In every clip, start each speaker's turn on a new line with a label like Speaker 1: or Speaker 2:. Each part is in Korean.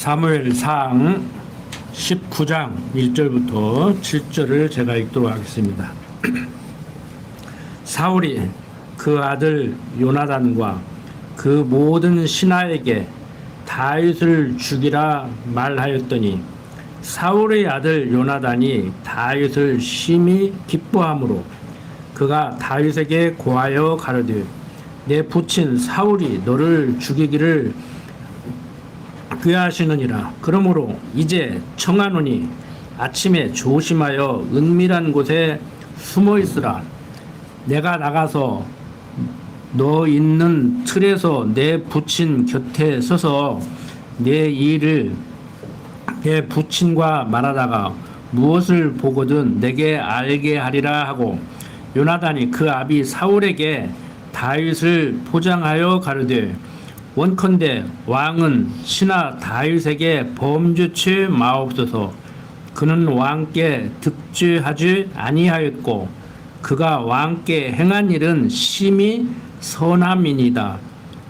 Speaker 1: 사무엘상 19장 1절부터 7절을 제가 읽도록 하겠습니다. 사울이 그 아들 요나단과 그 모든 신하에게 다윗을 죽이라 말하였더니 사울의 아들 요나단이 다윗을 심히 기뻐하므로 그가 다윗에게 고하여 가로되 내 부친 사울이 너를 죽이기를 꾀하시느니라. 그러므로 이제 청하노니 아침에 조심하여 은밀한 곳에 숨어 있으라. 내가 나가서 너 있는 틀에서 내 부친 곁에 서서 내 일을 내 부친과 말하다가 무엇을 보거든 내게 알게 하리라 하고 요나단이 그 아비 사울에게 다윗을 포장하여 가르되 원컨대 왕은 신하 다윗에게 범죄치 마옵소서. 그는 왕께 득죄하지 아니하였고 그가 왕께 행한 일은 심히 선함이니이다.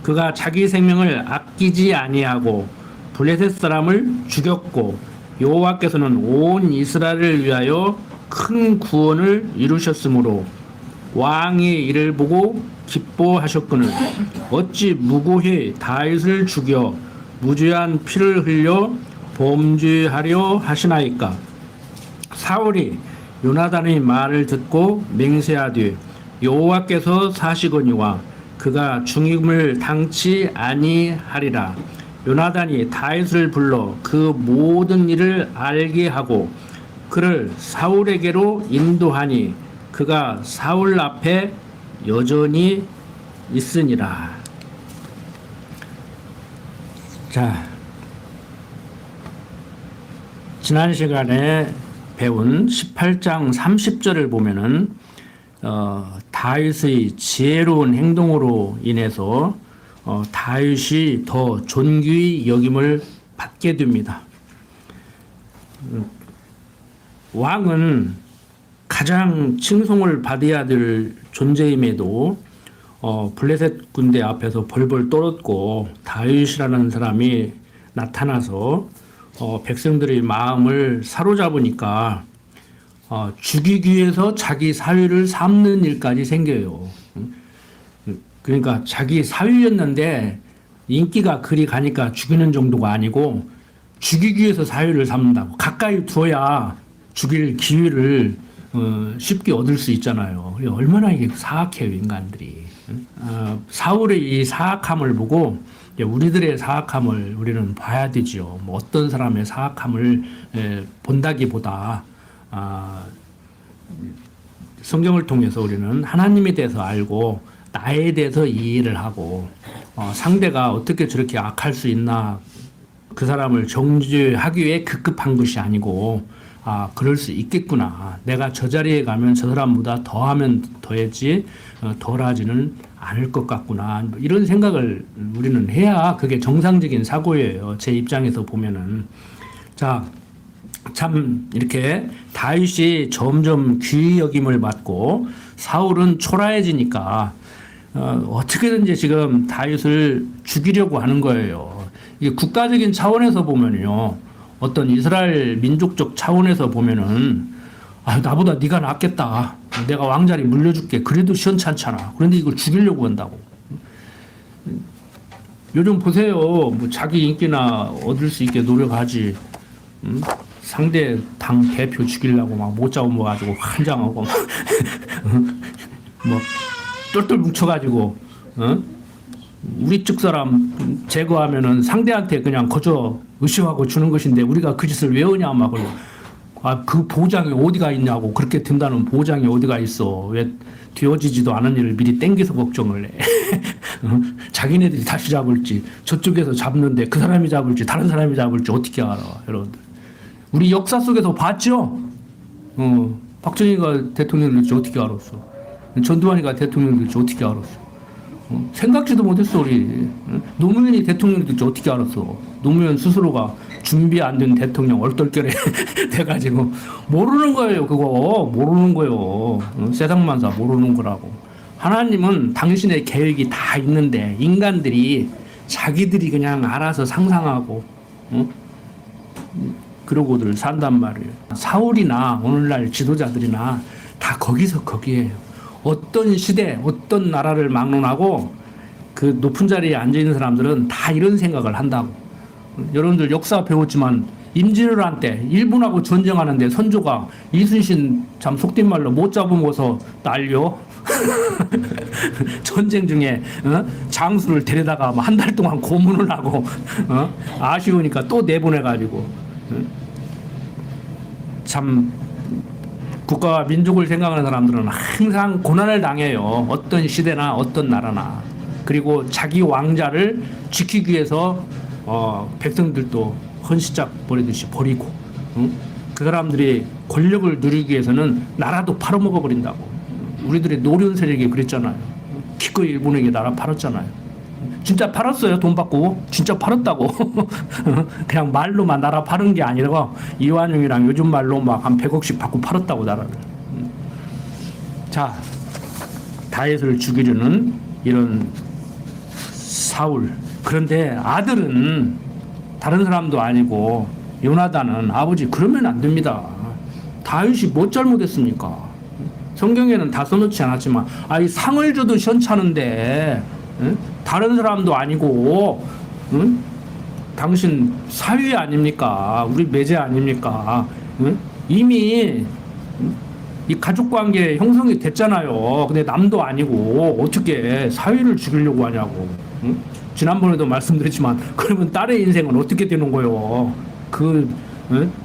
Speaker 1: 그가 자기 생명을 아끼지 아니하고 블레셋 사람을 죽였고 여호와께서는 온 이스라엘을 위하여 큰 구원을 이루셨으므로 왕의 일을 보고 기뻐하셨거늘 어찌 무고히 다윗을 죽여 무죄한 피를 흘려 범죄하려 하시나이까. 사울이 요나단의 말을 듣고 맹세하되 여호와께서 사시거니와 그가 죽임을 당치 아니하리라. 요나단이 다윗을 불러 그 모든 일을 알게 하고 그를 사울에게로 인도하니 그가 사울 앞에 여전히 있으니라. 자, 지난 시간에 배운 18장 30절을 보면은 다윗의 지혜로운 행동으로 인해서 다윗이 더 존귀히 여김을 받게 됩니다. 왕은 가장 칭송을 받아야 될 존재임에도 블레셋 군대 앞에서 벌벌 떨었고 다윗이라는 사람이 나타나서 백성들의 마음을 사로잡으니까 죽이기 위해서 자기 사위를 삼는 일까지 생겨요. 그러니까 자기 사위였는데 인기가 그리 가니까 죽이는 정도가 아니고 죽이기 위해서 사위를 삼는다고. 가까이 두어야 죽일 기회를 쉽게 얻을 수 있잖아요. 얼마나 이게 사악해요, 인간들이. 사울의 이 사악함을 보고 우리들의 사악함을 우리는 봐야 되지요. 뭐 어떤 사람의 사악함을 본다기보다 성경을 통해서 우리는 하나님에 대해서 알고 나에 대해서 이해를 하고 상대가 어떻게 저렇게 악할 수 있나, 그 사람을 정죄하기 위해 급급한 것이 아니고 그럴 수 있겠구나. 내가 저 자리에 가면 저 사람보다 더하면 더했지 덜하지는 않을 것 같구나. 이런 생각을 우리는 해야 그게 정상적인 사고예요. 제 입장에서 보면은. 자, 참 이렇게 다윗이 점점 귀히 여김을 받고 사울은 초라해지니까 어떻게든지 지금 다윗을 죽이려고 하는 거예요. 이게 국가적인 차원에서 보면요. 어떤 이스라엘 민족적 차원에서 보면은 나보다 네가 낫겠다. 내가 왕자리 물려줄게. 그래도 시원찮잖아. 그런데 이걸 죽이려고 한다고. 요즘 보세요. 뭐 자기 인기나 얻을 수 있게 노력하지. 상대 당 대표 죽이려고 막 못 잡아가지고 환장하고 뭐 똘똘 뭉쳐가지고 우리 측 사람 제거하면은 상대한테 그냥 거저 의심하고 주는 것인데 우리가 그 짓을 왜 하냐 막 그러고 그 보장이 어디가 있냐고. 그렇게 된다는 보장이 어디가 있어. 왜 되어지지도 않은 일을 미리 땡겨서 걱정을 해. 자기네들이 다시 잡을지 저쪽에서 잡는데 그 사람이 잡을지 다른 사람이 잡을지 어떻게 알아. 여러분들 우리 역사 속에서 봤죠. 박정희가 대통령 될지 어떻게 알았어. 전두환이가 대통령 될지 어떻게 알았어. 생각지도 못했어. 우리 노무현이 대통령 될지 어떻게 알았어. 노무현 스스로가 준비 안 된 대통령 얼떨결에 돼가지고 모르는 거예요. 그거 모르는 거예요. 세상만사 모르는 거라고. 하나님은 당신의 계획이 다 있는데 인간들이 자기들이 그냥 알아서 상상하고 그러고들 산단 말이에요. 사울이나 오늘날 지도자들이나 다 거기서 거기에요. 어떤 시대, 어떤 나라를 막론하고 그 높은 자리에 앉아 있는 사람들은 다 이런 생각을 한다고. 여러분들 역사 배웠지만 임진왜란 때 일본하고 전쟁하는데 선조가 이순신 참 속된 말로 못 잡아먹어서 날려. 전쟁 중에 장수를 데려다가 한 달 동안 고문을 하고 아쉬우니까 또 내보내가지고 참 국가와 민족을 생각하는 사람들은 항상 고난을 당해요. 어떤 시대나 어떤 나라나. 그리고 자기 왕자를 지키기 위해서 백성들도 헌시작 버리듯이 버리고 그 사람들이 권력을 누리기 위해서는 나라도 팔아먹어 버린다고. 우리들의 노련 세력이 그랬잖아요. 기꺼이 일본에게 나라 팔았잖아요. 진짜 팔았어요. 돈 받고 진짜 팔았다고. 그냥 말로만 나라 파는 게 아니라 이완용이랑 요즘 말로 막 한 100억씩 받고 팔았다고 나라를. 자, 다윗을 죽이려는 이런 사울. 그런데 아들은 다른 사람도 아니고 요나단은 아버지 그러면 안 됩니다. 다윗이 뭐 잘못했습니까? 성경에는 다 써놓지 않았지만 이 상을 줘도 시원찮은데 다른 사람도 아니고 당신 사위 아닙니까? 우리 매제 아닙니까? 이미 이 가족관계 형성이 됐잖아요. 근데 남도 아니고 어떻게 사위를 죽이려고 하냐고. 지난번에도 말씀드렸지만 그러면 딸의 인생은 어떻게 되는 거예요? 그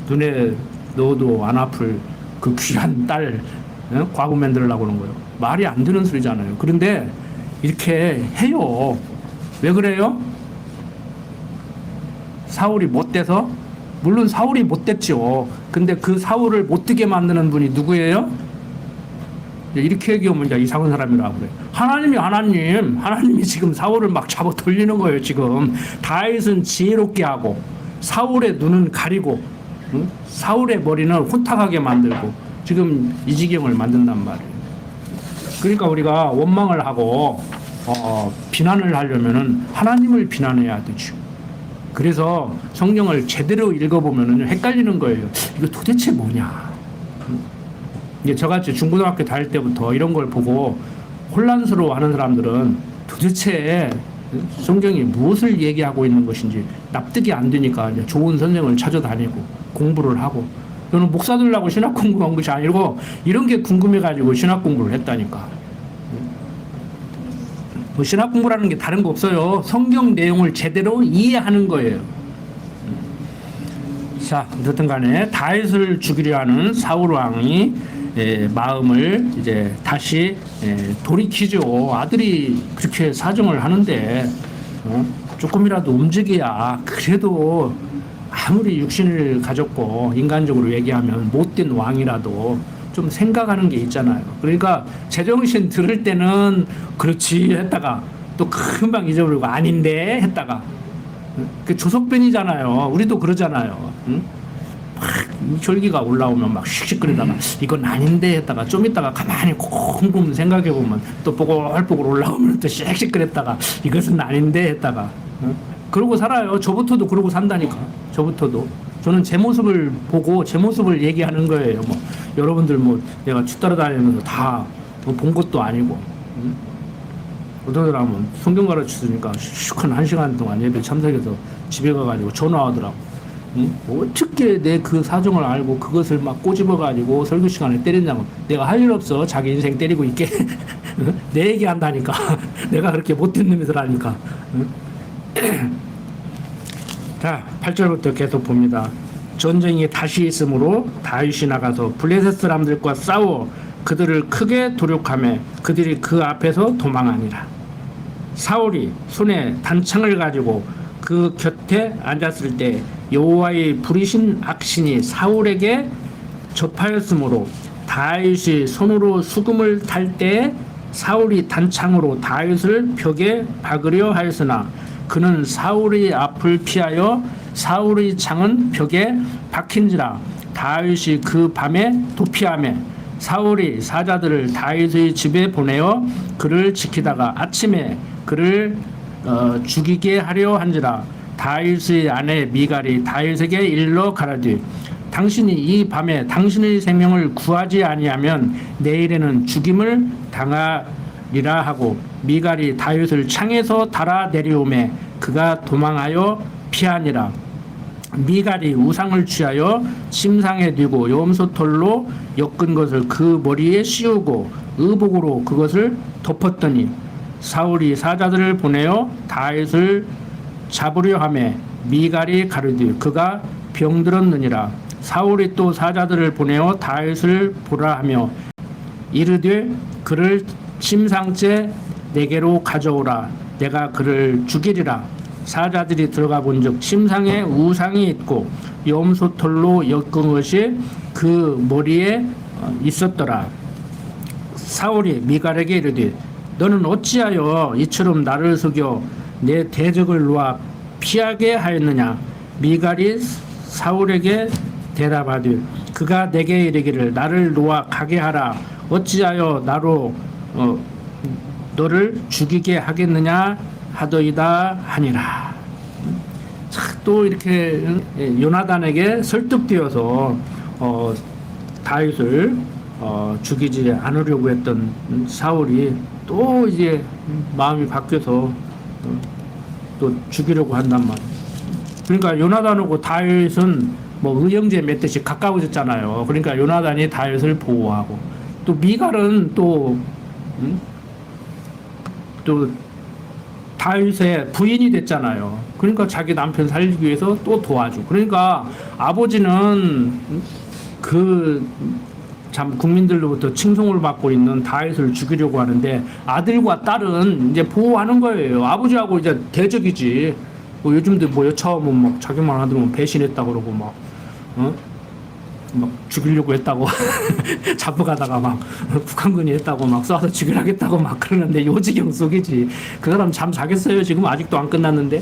Speaker 1: 눈에 넣어도 안 아플 그 귀한 딸 과부 만들려고 하는 거예요. 말이 안 되는 소리잖아요. 그런데 이렇게 해요. 왜 그래요? 사울이 못돼서? 물론 사울이 못됐죠. 근데 그 사울을 못되게 만드는 분이 누구예요? 이렇게 얘기하면 이제 이상한 사람이라고 그래요. 하나님이 지금 사울을 막 잡아 돌리는 거예요. 지금 다윗은 지혜롭게 하고 사울의 눈은 가리고 사울의 머리는 호탕하게 만들고 지금 이 지경을 만든단 말이에요. 그러니까 우리가 원망을 하고 비난을 하려면은 하나님을 비난해야 되죠. 그래서 성경을 제대로 읽어보면은 헷갈리는 거예요. 이거 도대체 뭐냐? 이제 저같이 중고등학교 다닐 때부터 이런 걸 보고 혼란스러워하는 사람들은 도대체 성경이 무엇을 얘기하고 있는 것인지 납득이 안 되니까 이제 좋은 선생을 찾아다니고 공부를 하고. 저는 목사들하고 신학 공부한 것이 아니고 이런 게 궁금해가지고 신학 공부를 했다니까. 신학 공부라는 게 다른 거 없어요. 성경 내용을 제대로 이해하는 거예요. 자, 어쨌든 간에 다윗을 죽이려 하는 사울 왕이 마음을 이제 다시 돌이키죠. 아들이 그렇게 사정을 하는데 조금이라도 움직여야 그래도 아무리 육신을 가졌고 인간적으로 얘기하면 못된 왕이라도 좀 생각하는 게 있잖아요. 그러니까 제정신 들을 때는 그렇지 했다가 또 금방 잊어버리고 아닌데 했다가 그 조석변이잖아요. 우리도 그러잖아요. 막 절기가 올라오면 막 씩씩거리다가 이건 아닌데 했다가 좀 있다가 가만히 곰곰 생각해보면 또 뽀글뽀글 올라오면 또 씩씩거렸다가 이것은 아닌데 했다가 그러고 살아요. 저부터도 그러고 산다니까. 저부터도. 저는 제 모습을 보고 제 모습을 얘기하는 거예요. 뭐 여러분들 뭐 내가 주 따라다니면서 다 본 것도 아니고. 어떤 사람은 성경 가르치니까 슉한 1시간 동안 예배 참석해서 집에 가가지고 전화하더라고. 어떻게 내 그 사정을 알고 그것을 막 꼬집어가지고 설교 시간에 때린다고. 내가 할 일 없어. 자기 인생 때리고 있게. 내 얘기한다니까. 내가 그렇게 못된 놈이더라니까. 자, 8절부터 계속 봅니다. 전쟁이 다시 있으므로 다윗이 나가서 블레셋 사람들과 싸워 그들을 크게 도륙하며 그들이 그 앞에서 도망하니라. 사울이 손에 단창을 가지고 그 곁에 앉았을 때 여호와의 부리신 악신이 사울에게 접하였으므로 다윗이 손으로 수금을 탈 때 사울이 단창으로 다윗을 벽에 박으려 하였으나 그는 사울의 앞을 피하여 사울의 창은 벽에 박힌지라. 다윗이 그 밤에 도피하며 사울이 사자들을 다윗의 집에 보내어 그를 지키다가 아침에 그를 죽이게 하려 한지라. 다윗의 아내 미갈이 다윗에게 일러 가라되 당신이 이 밤에 당신의 생명을 구하지 아니하면 내일에는 죽임을 당하리라 하고 미갈이 다윗을 창에서 달아 내려오매 그가 도망하여 피하니라. 미갈이 우상을 취하여 침상에 두고 염소털로 엮은 것을 그 머리에 씌우고 의복으로 그것을 덮었더니 사울이 사자들을 보내어 다윗을 잡으려 하매 미갈이 가르되 그가 병들었느니라. 사울이 또 사자들을 보내어 다윗을 보라 하며 이르되 그를 침상째 내게로 가져오라. 내가 그를 죽이리라. 사자들이 들어가 본즉 침상에 우상이 있고 염소털로 엮은 것이 그 머리에 있었더라. 사울이 미갈에게 이르되 너는 어찌하여 이처럼 나를 속여 내 대적을 놓아 피하게 하였느냐. 미갈이 사울에게 대답하되 그가 내게 이르기를 나를 놓아 가게 하라. 어찌하여 나로 너를 죽이게 하겠느냐 하더이다 하니라. 또 이렇게 요나단에게 설득되어서 다윗을 죽이지 않으려고 했던 사울이 또 이제 마음이 바뀌어서 또 죽이려고 한단 말이에요. 그러니까 요나단하고 다윗은 뭐 의형제 맺듯이 가까워졌잖아요. 그러니까 요나단이 다윗을 보호하고 또 미갈은 또 다윗의 부인이 됐잖아요. 그러니까 자기 남편 살리기 위해서 또 도와주고. 그러니까 아버지는 참 국민들로부터 칭송을 받고 있는 다윗을 죽이려고 하는데 아들과 딸은 이제 보호하는 거예요. 아버지하고 이제 대적이지. 뭐 요즘도 뭐 여차하면 막 자기만 하더면 배신했다 그러고 막 죽이려고 했다고 잡아가다가 막 북한군이 했다고 막 쏴서 죽이라겠다고 막 그러는데 요지경 속이지. 그 사람 잠 자겠어요? 지금 아직도 안 끝났는데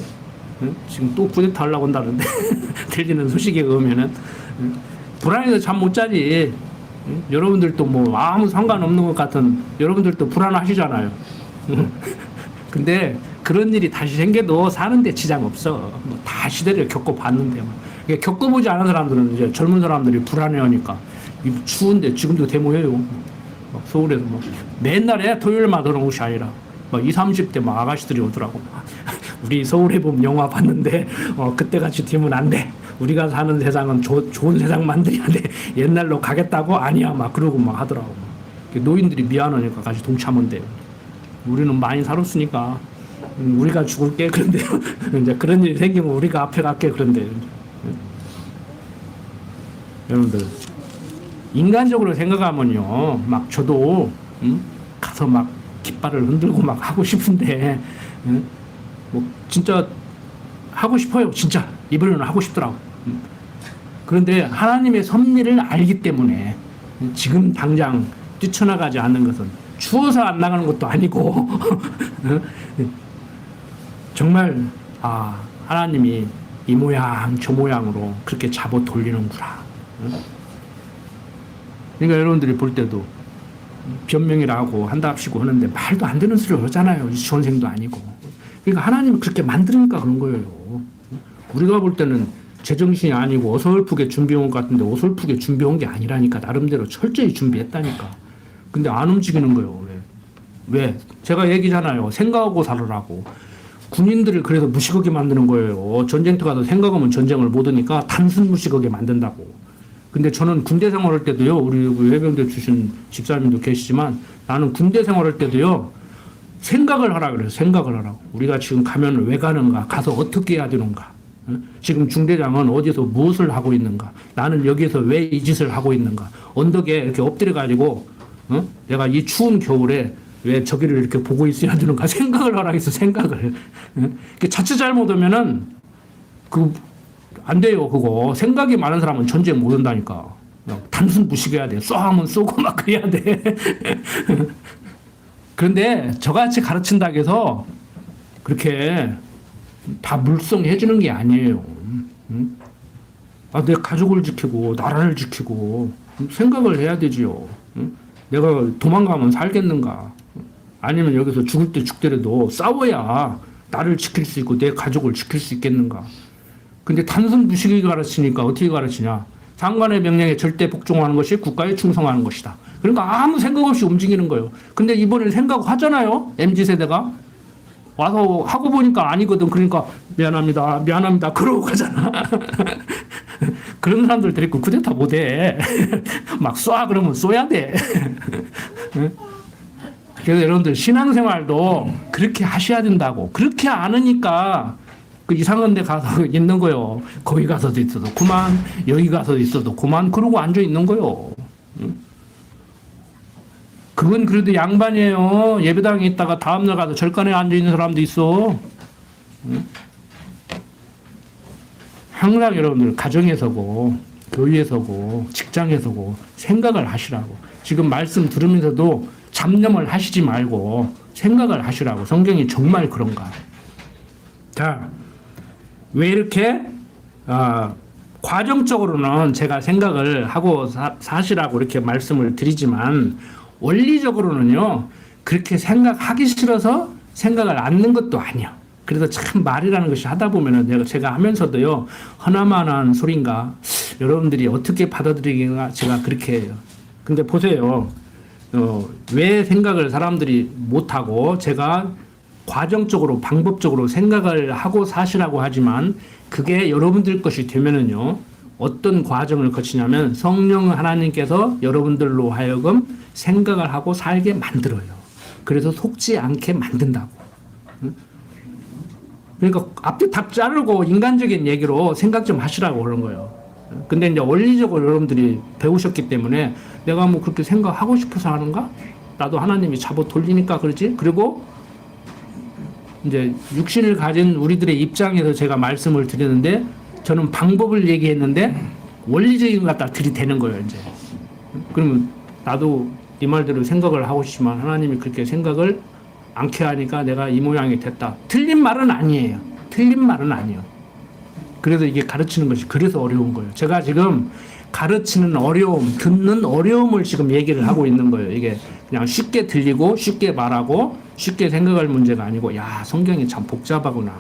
Speaker 1: 지금 또 쿠데타 하려고 한다는데 들리는 소식에 의하면은 불안해서 잠 못 자지. 여러분들도 뭐 아무 상관없는 것 같은 여러분들도 불안하시잖아요. 근데 그런 일이 다시 생겨도 사는데 지장 없어. 뭐 다 시대를 겪어봤는데 겪어보지 않은 사람들은 이제 젊은 사람들이 불안해하니까 추운데 지금도 데모해요. 막 서울에서 막 맨날에 토요일마다 오는 것이 아니라 막 20, 30대 막 아가씨들이 오더라고. 우리 서울에 보면 영화 봤는데 그때같이 되면 안 돼. 우리가 사는 세상은 좋은 세상 만들어야 돼. 옛날로 가겠다고? 아니야. 막 그러고 막 하더라고. 노인들이 미안하니까 같이 동참한대요. 우리는 많이 살았으니까 우리가 죽을게. 그런데 이제 그런 일이 생기면 우리가 앞에 갈게. 그런데 여러분들 인간적으로 생각하면요, 막 저도 가서 막 깃발을 흔들고 막 하고 싶은데 뭐 진짜 하고 싶어요. 진짜 이번에는 하고 싶더라고. 그런데 하나님의 섭리를 알기 때문에 지금 당장 뛰쳐나가지 않는 것은 추워서 안 나가는 것도 아니고 정말 하나님이 이 모양 저 모양으로 그렇게 잡아 돌리는구나. 그러니까 여러분들이 볼 때도 변명이라고 한답시고 하는데 말도 안 되는 소리를 하잖아요. 유치원생도 아니고. 그러니까 하나님은 그렇게 만드니까 그런 거예요. 우리가 볼 때는 제정신이 아니고 어설프게 준비한 것 같은데 어설프게 준비한 게 아니라니까. 나름대로 철저히 준비했다니까. 근데 안 움직이는 거예요. 왜? 제가 얘기잖아요. 생각하고 살으라고. 군인들을 그래서 무식하게 만드는 거예요. 전쟁터 가서 생각하면 전쟁을 못 하니까 단순 무식하게 만든다고. 근데 저는 군대 생활할 때도요, 우리 해병대 출신 집사님도 계시지만 나는 군대 생활할 때도요, 생각을 하라 그래요. 생각을 하라고. 우리가 지금 가면 왜 가는가? 가서 어떻게 해야 되는가? 지금 중대장은 어디서 무엇을 하고 있는가? 나는 여기에서 왜 이 짓을 하고 있는가? 언덕에 이렇게 엎드려 가지고 내가 이 추운 겨울에 왜 저기를 이렇게 보고 있어야 되는가? 생각을 하라 했어. 생각을. 자칫 잘못하면은 안 돼요. 그거 생각이 많은 사람은 전쟁 못 한다니까. 단순 무식해야 돼. 쏘면 쏘고 막 그래야 돼. 그런데 저같이 가르친다고 해서 그렇게 다 물성해 주는 게 아니에요. 내 가족을 지키고 나라를 지키고 생각을 해야 되지요. 내가 도망가면 살겠는가? 아니면 여기서 죽을 때 죽더라도 싸워야 나를 지킬 수 있고 내 가족을 지킬 수 있겠는가? 근데 단순 무식이 가르치니까 어떻게 가르치냐? 장관의 명령에 절대 복종하는 것이 국가에 충성하는 것이다. 그러니까 아무 생각 없이 움직이는 거예요. 근데 이번에 생각하잖아요. MZ세대가. 와서 하고 보니까 아니거든. 그러니까 미안합니다. 미안합니다. 그러고 가잖아. 그런 사람들 데리고 쿠데타 못해. 막 쏴 그러면 쏘야 돼. 그래서 여러분들 신앙생활도 그렇게 하셔야 된다고. 그렇게 안 하니까 그 이상한 데 가서 있는 거요. 거기 가서도 있어도 그만, 여기 가서도 있어도 그만, 그러고 앉아 있는 거요. 그건 그래도 양반이에요. 예배당에 있다가 다음날 가서 절간에 앉아 있는 사람도 있어. 항상 여러분들 가정에서고 교회에서고 직장에서고 생각을 하시라고. 지금 말씀 들으면서도 잡념을 하시지 말고 생각을 하시라고. 성경이 정말 그런가. 자, 왜 이렇게 과정적으로는 제가 생각을 하고 사시라고 이렇게 말씀을 드리지만 원리적으로는요, 그렇게 생각하기 싫어서 생각을 않는 것도 아니야. 그래서 참 말이라는 것이 하다 보면은 제가 하면서도요, 허나만한 소린가, 여러분들이 어떻게 받아들이기가 제가 그렇게 해요. 근데 보세요. 왜 생각을 사람들이 못하고 제가 과정적으로 방법적으로 생각을 하고 사시라고 하지만 그게 여러분들 것이 되면은요, 어떤 과정을 거치냐면 성령 하나님께서 여러분들로 하여금 생각을 하고 살게 만들어요. 그래서 속지 않게 만든다고. 그러니까 앞뒤 다 자르고 인간적인 얘기로 생각 좀 하시라고 그런 거예요. 근데 이제 원리적으로 여러분들이 배우셨기 때문에 내가 뭐 그렇게 생각하고 싶어서 하는가? 나도 하나님이 잡아 돌리니까 그러지? 그리고 이제 육신을 가진 우리들의 입장에서 제가 말씀을 드렸는데 저는 방법을 얘기했는데 원리적인 것 갖다 들이대는 거예요, 이제. 그러면 나도 이 말대로 생각을 하고 싶지만 하나님이 그렇게 생각을 않게 하니까 내가 이 모양이 됐다. 틀린 말은 아니에요. 틀린 말은 아니에요. 그래서 이게 가르치는 것이 그래서 어려운 거예요. 제가 지금 가르치는 어려움, 듣는 어려움을 지금 얘기를 하고 있는 거예요. 이게 그냥 쉽게 들리고 쉽게 말하고 쉽게 생각할 문제가 아니고, 야, 성경이 참 복잡하구나.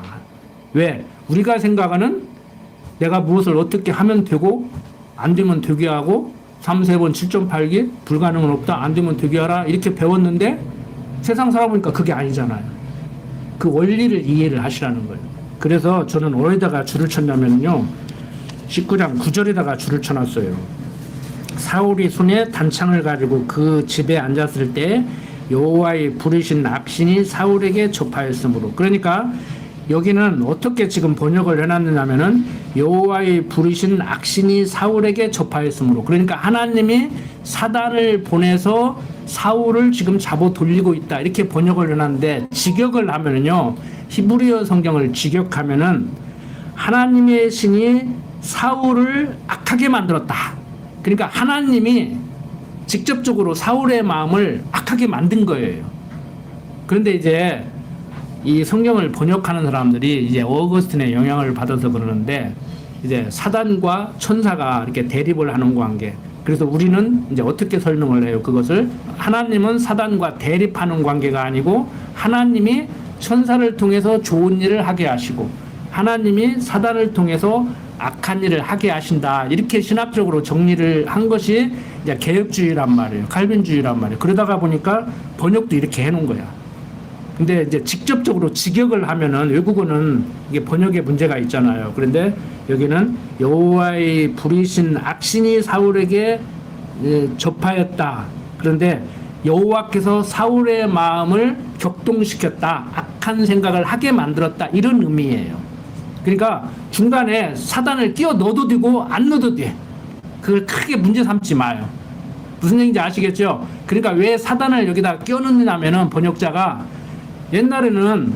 Speaker 1: 왜? 우리가 생각하는 내가 무엇을 어떻게 하면 되고 안 되면 되게 하고 3, 3번 7.8기 불가능은 없다. 안 되면 되게 하라. 이렇게 배웠는데 세상 살아보니까 그게 아니잖아요. 그 원리를 이해를 하시라는 거예요. 그래서 저는 어디다가 줄을 쳤냐면요, 19장 9절에다가 줄을 쳐놨어요. 사울이 손에 단창을 가지고 그 집에 앉았을 때 여호와의 부르신 악신이 사울에게 접하였으므로. 그러니까 여기는 어떻게 지금 번역을 해놨느냐면은 여호와의 부르신 악신이 사울에게 접하였으므로. 그러니까 하나님이 사단을 보내서 사울을 지금 잡아 돌리고 있다, 이렇게 번역을 해놨는데, 직역을 하면은요, 히브리어 성경을 직역하면은 하나님의 신이 사울을 악하게 만들었다. 그러니까 하나님이 직접적으로 사울의 마음을 악하게 만든 거예요. 그런데 이제 이 성경을 번역하는 사람들이 이제 어거스틴의 영향을 받아서 그러는데, 이제 사단과 천사가 이렇게 대립을 하는 관계. 그래서 우리는 이제 어떻게 설명을 해요? 그것을 하나님은 사단과 대립하는 관계가 아니고 하나님이 천사를 통해서 좋은 일을 하게 하시고 하나님이 사단을 통해서 악한 일을 하게 하신다. 이렇게 신학적으로 정리를 한 것이 이제 개혁주의란 말이에요. 칼빈주의란 말이에요. 그러다가 보니까 번역도 이렇게 해놓은 거야. 근데 이제 직접적으로 직역을 하면은 외국어는 이게 번역에 문제가 있잖아요. 그런데 여기는 여호와의 부리신 악신이 사울에게 접하였다. 그런데 여호와께서 사울의 마음을 격동시켰다. 악한 생각을 하게 만들었다. 이런 의미예요. 그러니까 중간에 사단을 끼워 넣어도 되고 안 넣어도 돼. 그걸 크게 문제 삼지 마요. 무슨 얘기인지 아시겠죠? 그러니까 왜 사단을 여기다 끼워 넣느냐면은 번역자가 옛날에는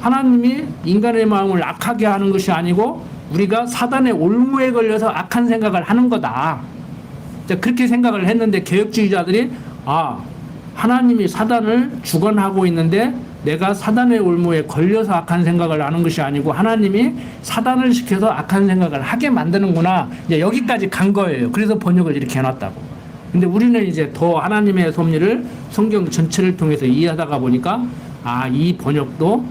Speaker 1: 하나님이 인간의 마음을 악하게 하는 것이 아니고 우리가 사단의 올무에 걸려서 악한 생각을 하는 거다. 그렇게 생각을 했는데 개혁주의자들이 하나님이 사단을 주관하고 있는데 내가 사단의 올무에 걸려서 악한 생각을 하는 것이 아니고 하나님이 사단을 시켜서 악한 생각을 하게 만드는구나. 이제 여기까지 간 거예요. 그래서 번역을 이렇게 해놨다고. 근데 우리는 이제 더 하나님의 섭리를 성경 전체를 통해서 이해하다가 보니까 이 번역도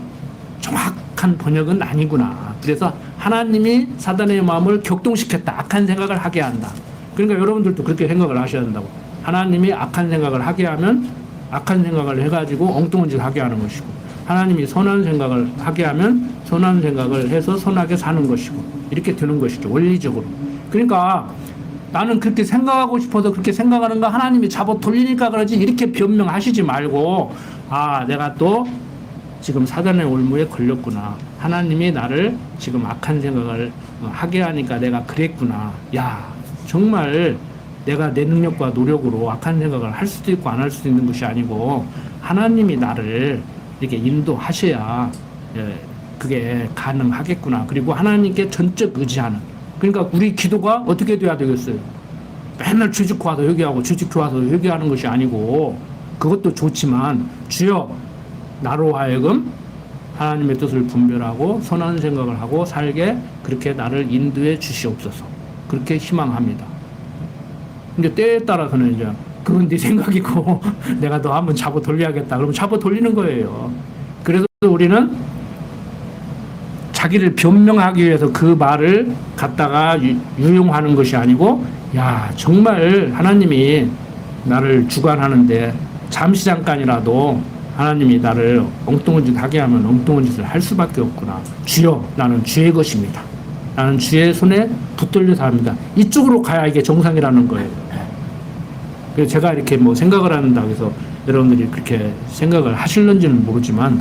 Speaker 1: 정확한 번역은 아니구나. 그래서 하나님이 사단의 마음을 격동시켰다. 악한 생각을 하게 한다. 그러니까 여러분들도 그렇게 생각을 하셔야 한다고. 하나님이 악한 생각을 하게 하면 악한 생각을 해가지고 엉뚱한 짓을 하게 하는 것이고, 하나님이 선한 생각을 하게 하면 선한 생각을 해서 선하게 사는 것이고, 이렇게 되는 것이죠. 원리적으로. 그러니까 나는 그렇게 생각하고 싶어서 그렇게 생각하는가, 하나님이 잡아 돌리니까 그러지, 이렇게 변명하시지 말고, 아, 내가 또 지금 사단의 올무에 걸렸구나. 하나님이 나를 지금 악한 생각을 하게 하니까 내가 그랬구나. 야, 정말 내가 내 능력과 노력으로 악한 생각을 할 수도 있고 안 할 수도 있는 것이 아니고, 하나님이 나를 이렇게 인도하셔야 그게 가능하겠구나. 그리고 하나님께 전적 의지하는. 그러니까 우리 기도가 어떻게 돼야 되겠어요? 맨날 주짓고 와서 회개하고 주짓고 와서 회개하는 것이 아니고, 그것도 좋지만 주여 나로 하여금 하나님의 뜻을 분별하고 선한 생각을 하고 살게 그렇게 나를 인도해 주시옵소서. 그렇게 희망합니다. 근데 때에 따라서는 이제 그건 네 생각이고 내가 너 한번 잡아 돌려야겠다. 그러면 잡아 돌리는 거예요. 그래서 우리는 자기를 변명하기 위해서 그 말을 갖다가 유용하는 것이 아니고, 야, 정말 하나님이 나를 주관하는데 잠시 잠깐이라도 하나님이 나를 엉뚱한 짓 하게 하면 엉뚱한 짓을 할 수밖에 없구나. 주여, 나는 주의 것입니다. 나는 주의 손에 붙들려서 합니다. 이쪽으로 가야 이게 정상이라는 거예요. 그래서 제가 이렇게 뭐 생각을 한다고 해서 여러분들이 그렇게 생각을 하실는지는 모르지만,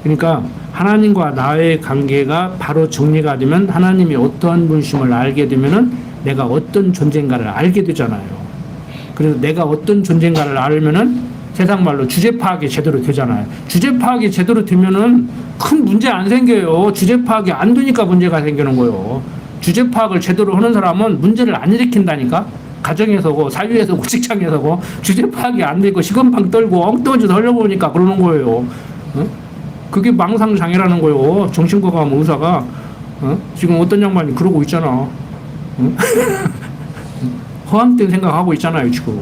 Speaker 1: 그러니까 하나님과 나의 관계가 바로 정리가 되면 하나님이 어떠한 분심을 알게 되면은 내가 어떤 존재인가를 알게 되잖아요. 그래서 내가 어떤 존재인가를 알면은 세상 말로 주제 파악이 제대로 되잖아요. 주제 파악이 제대로 되면은 큰 문제 안 생겨요. 주제 파악이 안 되니까 문제가 생기는 거예요. 주제 파악을 제대로 하는 사람은 문제를 안 일으킨다니까. 가정에서고 사회에서고 직장에서고 주제 파악이 안 되고 시건방 떨고 엉뚱한 짓 하려고 하니까 그러는 거예요. 그게 망상장애라는 거예요. 정신과 가면 의사가 지금 어떤 양반이 그러고 있잖아. 허황된 생각하고 있잖아요 지금.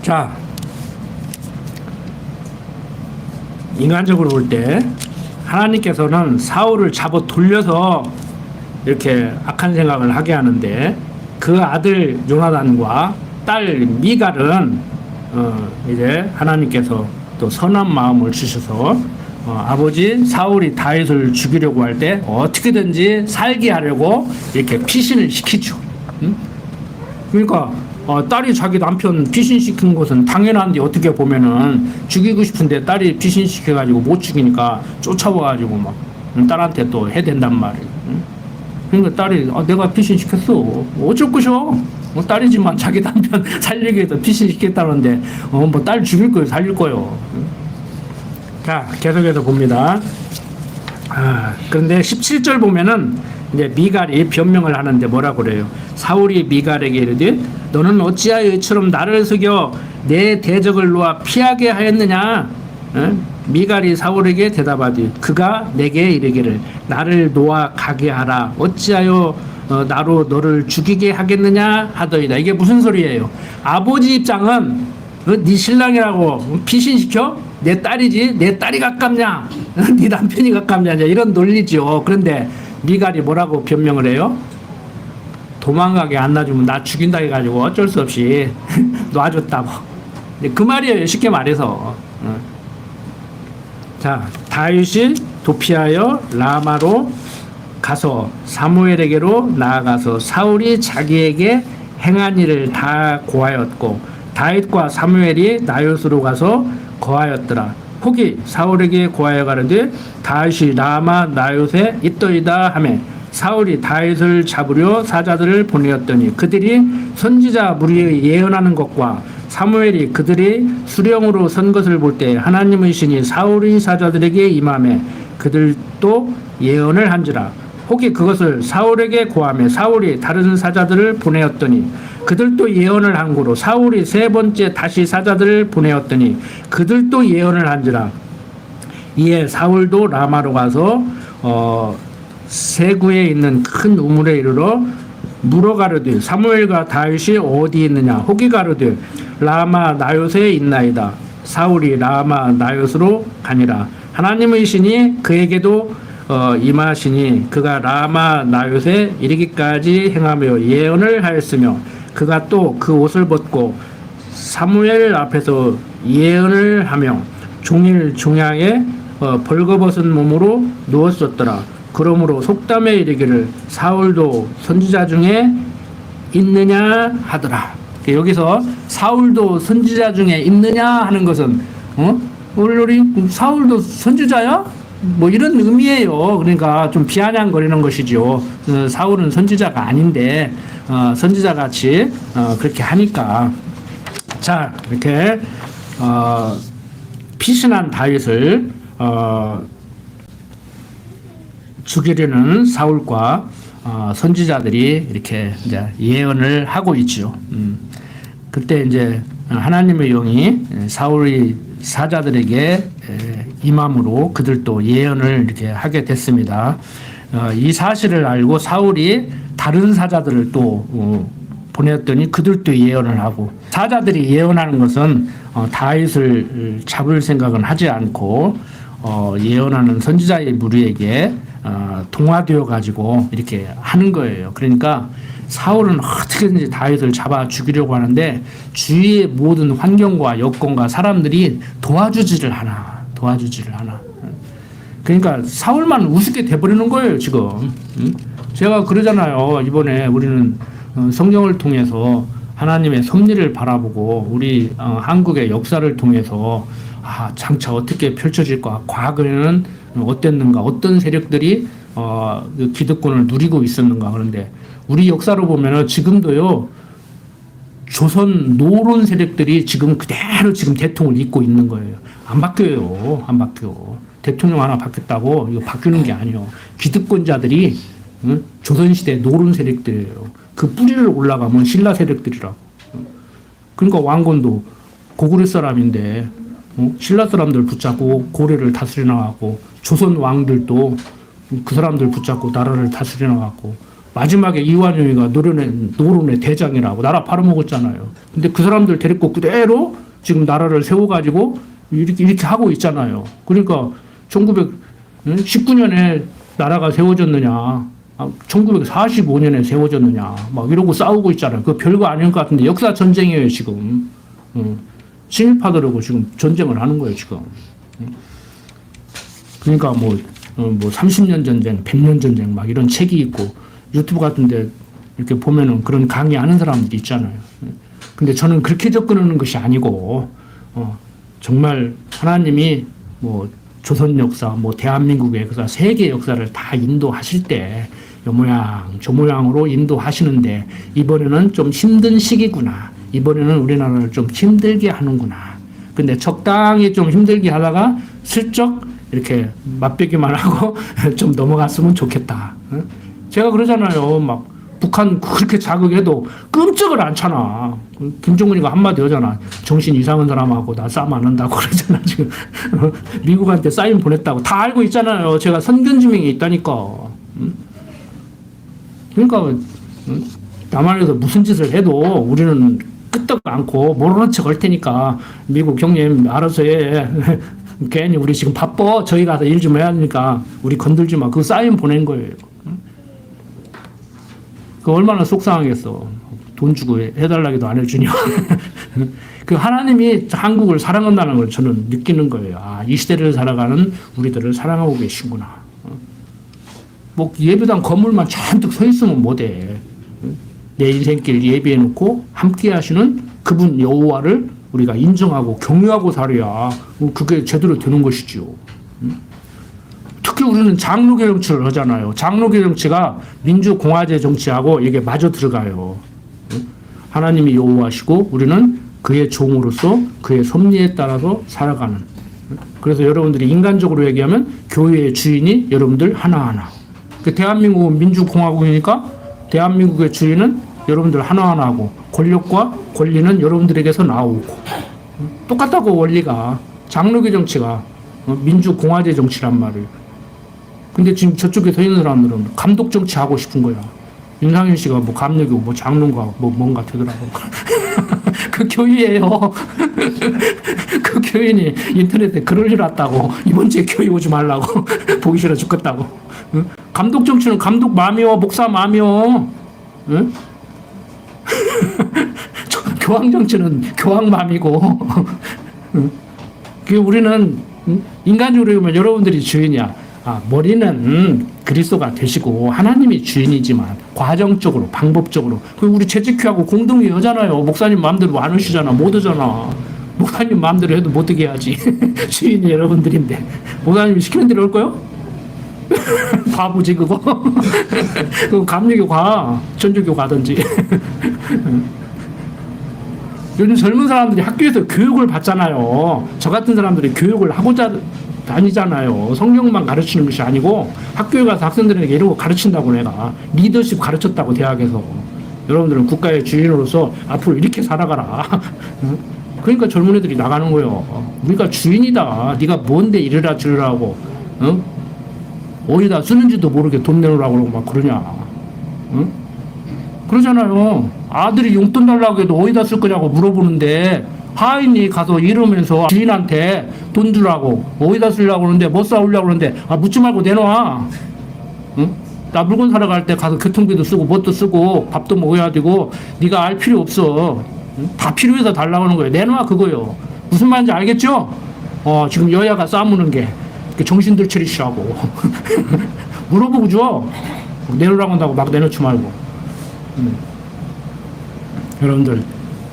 Speaker 1: 자, 인간적으로 볼 때 하나님께서는 사울을 잡아 돌려서 이렇게 악한 생각을 하게 하는데, 그 아들 요나단과 딸 미갈은 이제 하나님께서 또 선한 마음을 주셔서 아버지 사울이 다윗을 죽이려고 할 때 어떻게든지 살게 하려고 이렇게 피신을 시키죠. 그러니까 딸이 자기 남편 피신시킨 것은 당연한데, 어떻게 보면은 죽이고 싶은데 딸이 피신시켜가지고 못 죽이니까 쫓아와가지고 막 딸한테 또 해댄단 말이에요. 그러니까 딸이 내가 피신시켰어. 어쩔 것이오. 딸이지만 자기 남편 살리기 위해서 피신시켰다는데 뭐 딸 죽일 거예요, 살릴 거예요. 자, 계속해서 봅니다. 그런데 17절 보면은 이제 미갈이 변명을 하는데 뭐라고 그래요? 사울이 미갈에게 이르되 너는 어찌하여 이처럼 나를 속여 내 대적을 놓아 피하게 하였느냐? 미갈이 사울에게 대답하되 그가 내게 이르기를 나를 놓아 가게 하라. 어찌하여 나로 너를 죽이게 하겠느냐 하더이다. 이게 무슨 소리예요? 아버지 입장은 네 신랑이라고 피신시켜? 내 딸이지? 내 딸이 가깝냐? 네 남편이 가깝냐? 이런 논리죠. 그런데 미갈이 뭐라고 변명을 해요? 도망가게 안 놔주면 나 죽인다 해가지고 어쩔 수 없이 놔줬다고. 그 말이에요, 쉽게 말해서. 자, 다윗이 도피하여 라마로 가서 사무엘에게로 나아가서 사울이 자기에게 행한 일을 다 고하였고, 다윗과 사무엘이 나요스로 가서 거하였더라. 혹이 사울에게 고하여 가는데 다윗이 라마 나요스에 있더이다 하매 사울이 다윗을 잡으려 사자들을 보내었더니 그들이 선지자 무리의 예언하는 것과 사무엘이 그들이 수령으로 선 것을 볼 때 하나님의 신이 사울의 사자들에게 임하매 그들도 예언을 한지라. 혹이 그것을 사울에게 고하며 사울이 다른 사자들을 보내었더니 그들도 예언을 한 고로 사울이 세 번째 다시 사자들을 보내었더니 그들도 예언을 한지라. 이에 사울도 라마로 가서 세구에 있는 큰 우물에 이르러 물어가르되 사무엘과 다윗이 어디 있느냐? 혹이 가르되 라마 나요스에 있나이다. 사울이 라마 나요스로 가니라. 하나님의 신이 그에게도 임하시니 그가 라마 나요스에 이르기까지 행하며 예언을 하였으며 그가 또 그 옷을 벗고 사무엘 앞에서 예언을 하며 종일 종양에 벌거벗은 몸으로 누웠었더라. 그러므로 속담에 이르기를 사울도 선지자 중에 있느냐 하더라. 여기서 사울도 선지자 중에 있느냐 하는 것은 우리 사울도 선지자야? 뭐 이런 의미예요. 그러니까 좀 비아냥거리는 것이죠. 사울은 선지자가 아닌데 선지자 같이 그렇게 하니까. 자, 이렇게 피신한 다윗을 죽이려는 사울과 선지자들이 이렇게 이제 예언을 하고 있죠. 그때 이제 하나님의 영이 사울의 사자들에게 임함으로 그들도 예언을 이렇게 하게 됐습니다. 이 사실을 알고 사울이 다른 사자들을 또 보냈더니 그들도 예언을 하고, 사자들이 예언하는 것은 다윗을 잡을 생각은 하지 않고 예언하는 선지자의 무리에게 동화되어 가지고 이렇게 하는 거예요. 그러니까 사울은 어떻게든지 다윗을 잡아 죽이려고 하는데 주위의 모든 환경과 여건과 사람들이 도와주지를 않아. 그러니까 사울만 우습게 돼버리는 거예요, 지금. 제가 그러잖아요. 이번에 우리는 성경을 통해서 하나님의 섭리를 바라보고 우리 한국의 역사를 통해서 장차 어떻게 펼쳐질까, 과거에는 어땠는가, 어떤 세력들이 기득권을 누리고 있었는가. 그런데 우리 역사로 보면은 지금도요, 조선 노론 세력들이 지금 그대로 지금 대통령을 잇고 있는 거예요. 안 바뀌어요. 안 바뀌어. 대통령 하나 바뀌었다고 이거 바뀌는 게 아니에요. 기득권자들이 조선시대 노론 세력들이에요. 그 뿌리를 올라가면 신라 세력들이라고. 그러니까 왕건도 고구려 사람인데 신라 사람들 붙잡고 고려를 다스려 나가고, 조선 왕들도 그 사람들 붙잡고 나라를 다스려 나가고, 마지막에 이완용이가 노론의 대장이라고 나라 팔아먹었잖아요. 근데 그 사람들 데리고 그대로 지금 나라를 세워가지고 이렇게 하고 있잖아요. 그러니까 1919년에 나라가 세워졌느냐, 1945년에 세워졌느냐, 막 이러고 싸우고 있잖아요. 그 별거 아닌 것 같은데 역사 전쟁이에요, 지금. 침입하더라고 지금 전쟁을 하는 거예요, 지금. 그러니까 뭐 30년 전쟁, 100년 전쟁 막 이런 책이 있고 유튜브 같은데 이렇게 보면은 그런 강의하는 사람들이 있잖아요. 근데 저는 그렇게 접근하는 것이 아니고 정말 하나님이 뭐 조선 역사, 뭐 대한민국의 역사, 세계 역사를 다 인도하실 때 요 모양 저 모양으로 인도하시는데 이번에는 좀 힘든 시기구나. 이번에는 우리나라를 좀 힘들게 하는구나. 근데 적당히 좀 힘들게 하다가 슬쩍 이렇게 맛보기만 하고 좀 넘어갔으면 좋겠다. 제가 그러잖아요. 막 북한 그렇게 자극해도 끔찍을 않잖아. 김정은이가 한마디 하잖아. 정신 이상한 사람하고 나 싸움 안 한다고 그러잖아. 지금 미국한테 사인 보냈다고 다 알고 있잖아요. 제가 선견지명이 있다니까. 그러니까 남한에서 무슨 짓을 해도 우리는 끄떡 않고 모르는 척 할 테니까 미국 형님 알아서 해. 괜히 우리 지금 바빠. 저희 가서 일 좀 해야 하니까 우리 건들지 마. 그 사인 보낸 거예요. 그 얼마나 속상하겠어. 돈 주고 해달라기도 안 해주냐. 그 하나님이 한국을 사랑한다는 걸 저는 느끼는 거예요. 이 시대를 살아가는 우리들을 사랑하고 계시구나. 뭐 예배당 건물만 잔뜩 서 있으면 못해. 내 인생길 예비해놓고 함께 하시는 그분 여호와를 우리가 인정하고 경외하고 살아야 그게 제대로 되는 것이지요. 특히 우리는 장로교 정치를 하잖아요. 장로교 정치가 민주공화제 정치하고 이게 마저 들어가요. 하나님이 여호와시고 우리는 그의 종으로서 그의 섭리에 따라서 살아가는. 그래서 여러분들이 인간적으로 얘기하면 교회의 주인이 여러분들 하나하나. 대한민국은 민주공화국이니까 대한민국의 주인은 여러분들 하나하나고 권력과 권리는 여러분들에게서 나오고 똑같다고. 원리가 장로교 정치가 민주공화제 정치란 말이에요. 근데 지금 저쪽에 서 있는 사람들은 감독 정치 하고 싶은 거야. 윤상현 씨가 뭐 감독이고 뭐 장로가 뭐 뭔가 되더라고. 그 교회예요. 그 교인이 인터넷에 글을 올렸다고 이번 주에 교회 오지 말라고 보기 싫어 죽겠다고. 응? 감독 정치는 감독 마음이요, 목사 마음이요. 응? 교황 정치는 교황 마음이고. 응? 우리는 인간적으로 보면 여러분들이 주인이야. 머리는 그리스도가 되시고 하나님이 주인이지만 과정적으로 방법적으로 우리 재직회하고 공동회 하잖아요. 목사님 마음대로 안 오시잖아. 못 오잖아. 목사님 마음대로 해도 못 오게 해야지. 주인이 여러분들인데 목사님이 시키는 대로 올 거요? 바보지 그거. 그럼 감리교 가. 천주교 가든지. 요즘 젊은 사람들이 학교에서 교육을 받잖아요. 저 같은 사람들이 교육을 하고자 다니잖아요. 성경만 가르치는 것이 아니고 학교에 가서 학생들에게 이런 거 가르친다고 내가 리더십 가르쳤다고 대학에서. 여러분들은 국가의 주인으로서 앞으로 이렇게 살아가라. 그러니까 젊은 애들이 나가는 거예요. 우리가 주인이다. 네가 뭔데 이래라 저래라고. 어디다 쓰는지도 모르게 돈 내놓으라고 그러고 막 그러냐. 그러잖아요. 아들이 용돈 달라고 해도 어디다 쓸 거냐고 물어보는데 하인이 가서 이러면서 주인한테 돈 주라고 어디다 쓰려고 그러는데 뭐 싸우려고 그러는데 묻지 말고 내놔. 응? 나 물건 사러 갈 때 가서 교통비도 쓰고 뭣도 쓰고 밥도 먹어야 되고 네가 알 필요 없어. 응? 다 필요해서 달라고 하는 거예요. 내놔 그거요. 무슨 말인지 알겠죠? 지금 여야가 싸우는 게 정신들 차리시라고. 물어보고 줘. 내놓으라고 한다고 막 내놓지 말고. 여러분들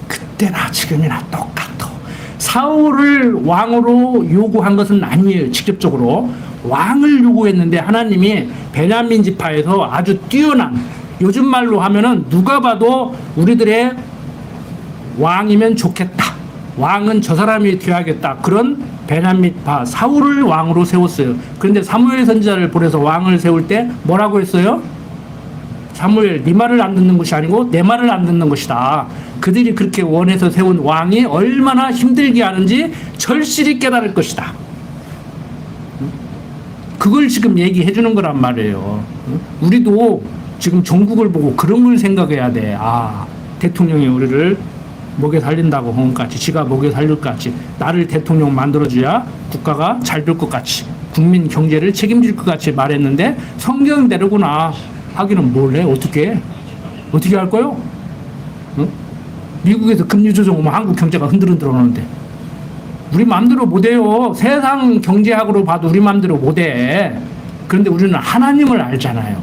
Speaker 1: 그때나 지금이나 똑같아. 사울을 왕으로 요구한 것은 아니에요. 직접적으로 왕을 요구했는데 하나님이 베냐민 지파에서 아주 뛰어난, 요즘 말로 하면은 누가 봐도 우리들의 왕이면 좋겠다, 왕은 저 사람이 되어야겠다, 그런 베냐민 지파 사울을 왕으로 세웠어요. 그런데 사무엘 선지자를 보내서 왕을 세울 때 뭐라고 했어요? 사무엘, 네 말을 안 듣는 것이 아니고 내 말을 안 듣는 것이다. 그들이 그렇게 원해서 세운 왕이 얼마나 힘들게 하는지 절실히 깨달을 것이다. 그걸 지금 얘기해 주는 거란 말이에요. 우리도 지금 종국을 보고 그런 걸 생각해야 돼. 대통령이 우리를 목에 살린다고 한 것 같이, 지가 목에 살릴 것 같이, 나를 대통령 만들어줘야 국가가 잘 될 것 같이, 국민 경제를 책임질 것 같이 말했는데 성경대로구나. 하기는 뭘 해? 어떻게 할 거요? 미국에서 금리 조정 오면 한국 경제가 흔들흔들 하는데 우리 마음대로 못해요. 세상 경제학으로 봐도 우리 마음대로 못해. 그런데 우리는 하나님을 알잖아요.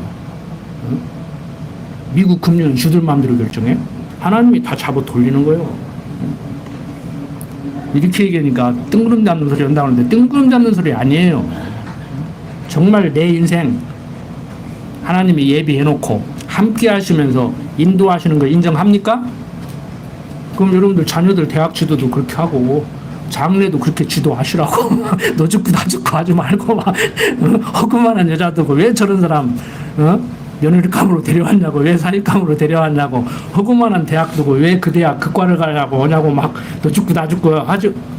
Speaker 1: 미국 금리는 주들 마음대로 결정해? 하나님이 다 잡아 돌리는 거예요. 이렇게 얘기하니까 뜬구름 잡는 소리 한다고 하는데 뜬구름 잡는 소리 아니에요. 정말 내 인생 하나님이 예비해놓고 함께 하시면서 인도하시는 거 인정합니까? 그럼 여러분들 자녀들 대학 지도도 그렇게 하고 장래도 그렇게 지도하시라고. 너 죽고 나 죽고 하지 말고 막 허구만한 여자 두고 왜 저런 사람 연예인감으로 데려왔냐고, 왜 사익감으로 데려왔냐고, 허구만한 대학 두고 왜 그 대학 그 과를 가냐고 오냐고 막 너 죽고 나 죽고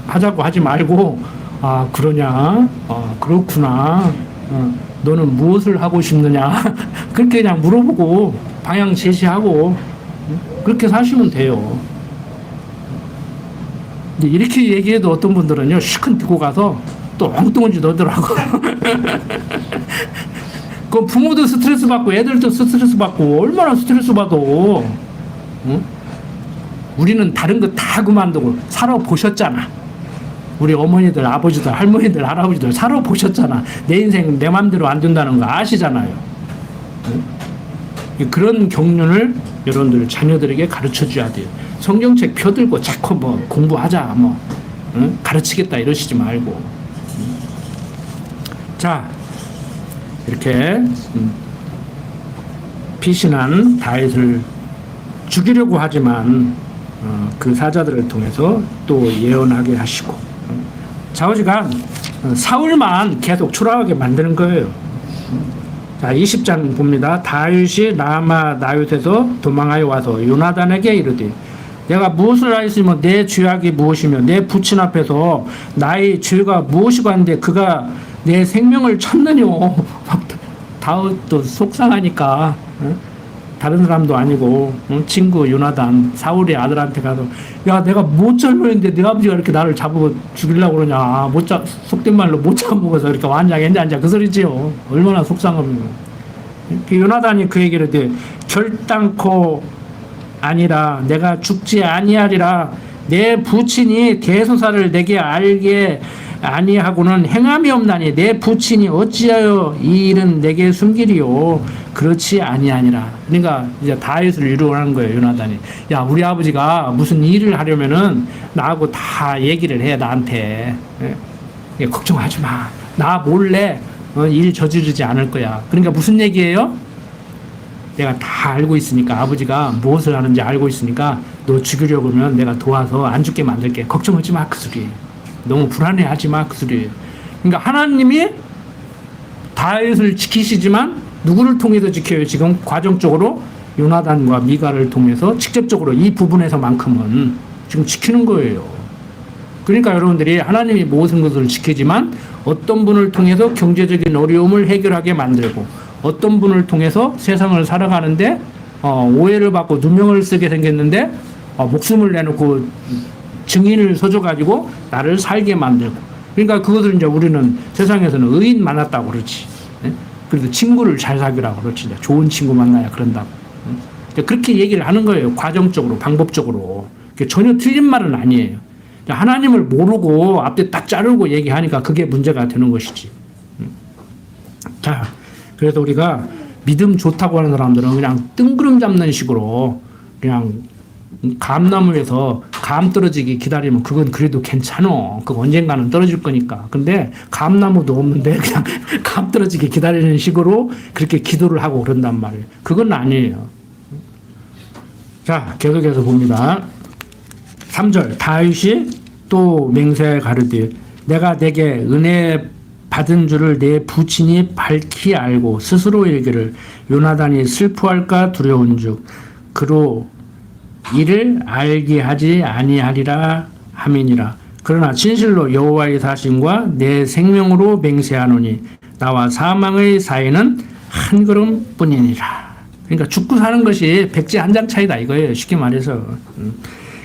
Speaker 1: 하자고 하지 말고 그러냐, 그렇구나, 너는 무엇을 하고 싶느냐 그렇게 그냥 물어보고 방향 제시하고 그렇게 사시면 돼요. 근데 이렇게 얘기해도 어떤 분들은요 시큰 듣고 가서 또 엉뚱한 짓 하더라고. 그 부모도 스트레스 받고 애들도 스트레스 받고 얼마나 스트레스 받아. 응? 우리는 다른 거 다 그만두고 살아보셨잖아. 우리 어머니들, 아버지들, 할머니들, 할아버지들 살아보셨잖아. 내 인생 내 맘대로 안 된다는 거 아시잖아요. 응? 그런 경륜을 여러분들 자녀들에게 가르쳐줘야 돼요. 성경책 펴들고 자꾸 뭐 공부하자 응? 가르치겠다 이러시지 말고. 자, 이렇게 피신한 다윗을 죽이려고 하지만 그 사자들을 통해서 또 예언하게 하시고, 좌우지간 사울만 계속 초라하게 만드는 거예요. 자, 20장 봅니다. 다윗이 라마 나윗에서 도망하여 와서 요나단에게 이르되 내가 무엇을 하였으며 내 죄악이 무엇이며 내 부친 앞에서 나의 죄가 무엇이고 하는데 그가 내 생명을 쳤느뇨. 다윗도 속상하니까 다른 사람도 아니고 친구 요나단 사울의 아들한테 가서 야 내가 못 젊었는데 네 아버지가 이렇게 나를 잡고 죽이려고 그러냐 속된 말로 못 잡아먹어서 이렇게 완장했냐 그 소리지요. 얼마나 속상하면 요나단이 그 얘기를 해 결단코 아니라 내가 죽지 아니하리라 내 부친이 대소사를 내게 알게 아니하고는 행함이 없나니 내 부친이 어찌하여 이 일은 내게 숨기리요 그렇지 아니하니라. 그러니까 이제 다윗을 위로하는 거예요. 요나단이 야 우리 아버지가 무슨 일을 하려면은 나하고 다 얘기를 해 나한테. 걱정하지 마. 나 몰래 일 저지르지 않을 거야. 그러니까 무슨 얘기예요? 내가 다 알고 있으니까 아버지가 무엇을 하는지 알고 있으니까 너 죽이려고 하면 내가 도와서 안 죽게 만들게. 걱정하지 마 그 소리. 너무 불안해하지 마 그 소리. 그러니까 하나님이 다윗을 지키시지만 누구를 통해서 지켜요? 지금 과정적으로 요나단과 미가를 통해서 직접적으로 이 부분에서만큼은 지금 지키는 거예요. 그러니까 여러분들이 하나님이 모든 것을 지키지만 어떤 분을 통해서 경제적인 어려움을 해결하게 만들고 어떤 분을 통해서 세상을 살아가는데 오해를 받고 누명을 쓰게 생겼는데 목숨을 내놓고 증인을 서줘가지고 나를 살게 만들고. 그러니까 그것을 이제 우리는 세상에서는 의인 많았다고 그렇지. 그래서 친구를 잘 사귀라고 그렇지. 좋은 친구 만나야 그런다고. 그렇게 얘기를 하는 거예요. 과정적으로, 방법적으로. 전혀 틀린 말은 아니에요. 하나님을 모르고 앞에 딱 자르고 얘기하니까 그게 문제가 되는 것이지. 자, 그래서 우리가 믿음 좋다고 하는 사람들은 그냥 뜬구름 잡는 식으로 그냥 감나무에서 감 떨어지기 기다리면 그건 그래도 괜찮어. 그거 언젠가는 떨어질 거니까. 근데 감나무도 없는데 그냥 감 떨어지기 기다리는 식으로 그렇게 기도를 하고 그런단 말이에요. 그건 아니에요. 자, 계속해서 봅니다. 3절 다윗이 또 맹세하여 가르되 내가 내게 은혜 받은 줄을 내 부친이 밝히 알고 스스로 이르기를 요나단이 슬퍼할까 두려운즉 그로 이를 알게 하지 아니하리라 함이니라. 그러나 진실로 여호와의 사신과 내 생명으로 맹세하노니 나와 사망의 사이는 한 걸음뿐이니라. 그러니까 죽고 사는 것이 백지 한 장 차이다 이거예요. 쉽게 말해서.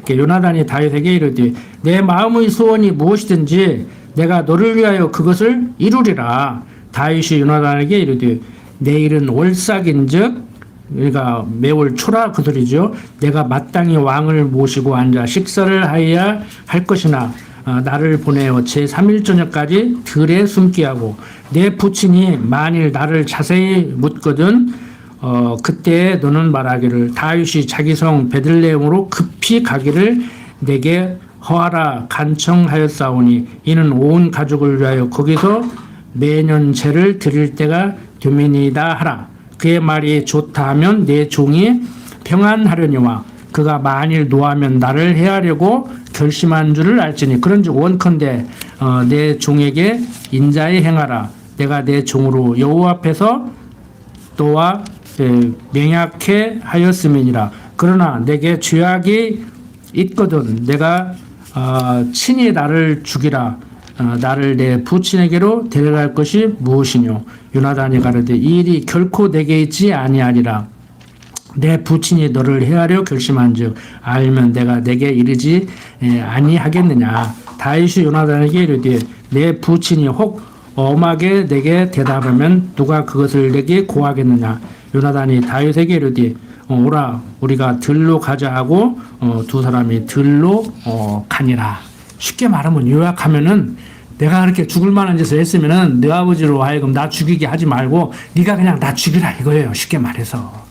Speaker 1: 요나단이 다윗에게 이르되 내 마음의 소원이 무엇이든지 내가 너를 위하여 그것을 이루리라. 다윗이 요나단에게 이르되 내일은 월삭인즉 그러니까 매월 초라 그 소리죠. 내가 마땅히 왕을 모시고 앉아 식사를 하여야 할 것이나 나를 보내어 제3일 저녁까지 들에 숨게 하고 내 부친이 만일 나를 자세히 묻거든 그때 너는 말하기를 다윗이 자기 성 베들레헴으로 급히 가기를 내게 허하라 간청하였사오니 이는 온 가족을 위하여 거기서 매년 제를 드릴 때가 되매니이다 하라. 그의 말이 좋다 하면 내 종이 평안하려니와 그가 만일 노하면 나를 해하려고 결심한 줄을 알지니 그런즉 원컨대 내 종에게 인자에 행하라. 내가 내 종으로 여호와 앞에서 또와 맹약해 하였음이니라. 그러나 내게 죄악이 있거든 내가 친히 나를 죽이라. 나를 내 부친에게로 데려갈 것이 무엇이뇨. 요나단이 가르되 이 일이 결코 내게 있지 아니하리라. 내 부친이 너를 해하려 결심한즉 알면 내가 내게 이르지 아니하겠느냐. 다윗이 요나단에게 이르되 내 부친이 혹 엄하게 내게 대답하면 누가 그것을 내게 고하겠느냐. 요나단이 다윗에게 이르되 오라 우리가 들로 가자 하고 두 사람이 들로 가니라. 쉽게 말하면 요약하면은 내가 그렇게 죽을 만한 짓을 했으면은 내 아버지로 하여금 나 죽이게 하지 말고 네가 그냥 나 죽이라 이거예요. 쉽게 말해서.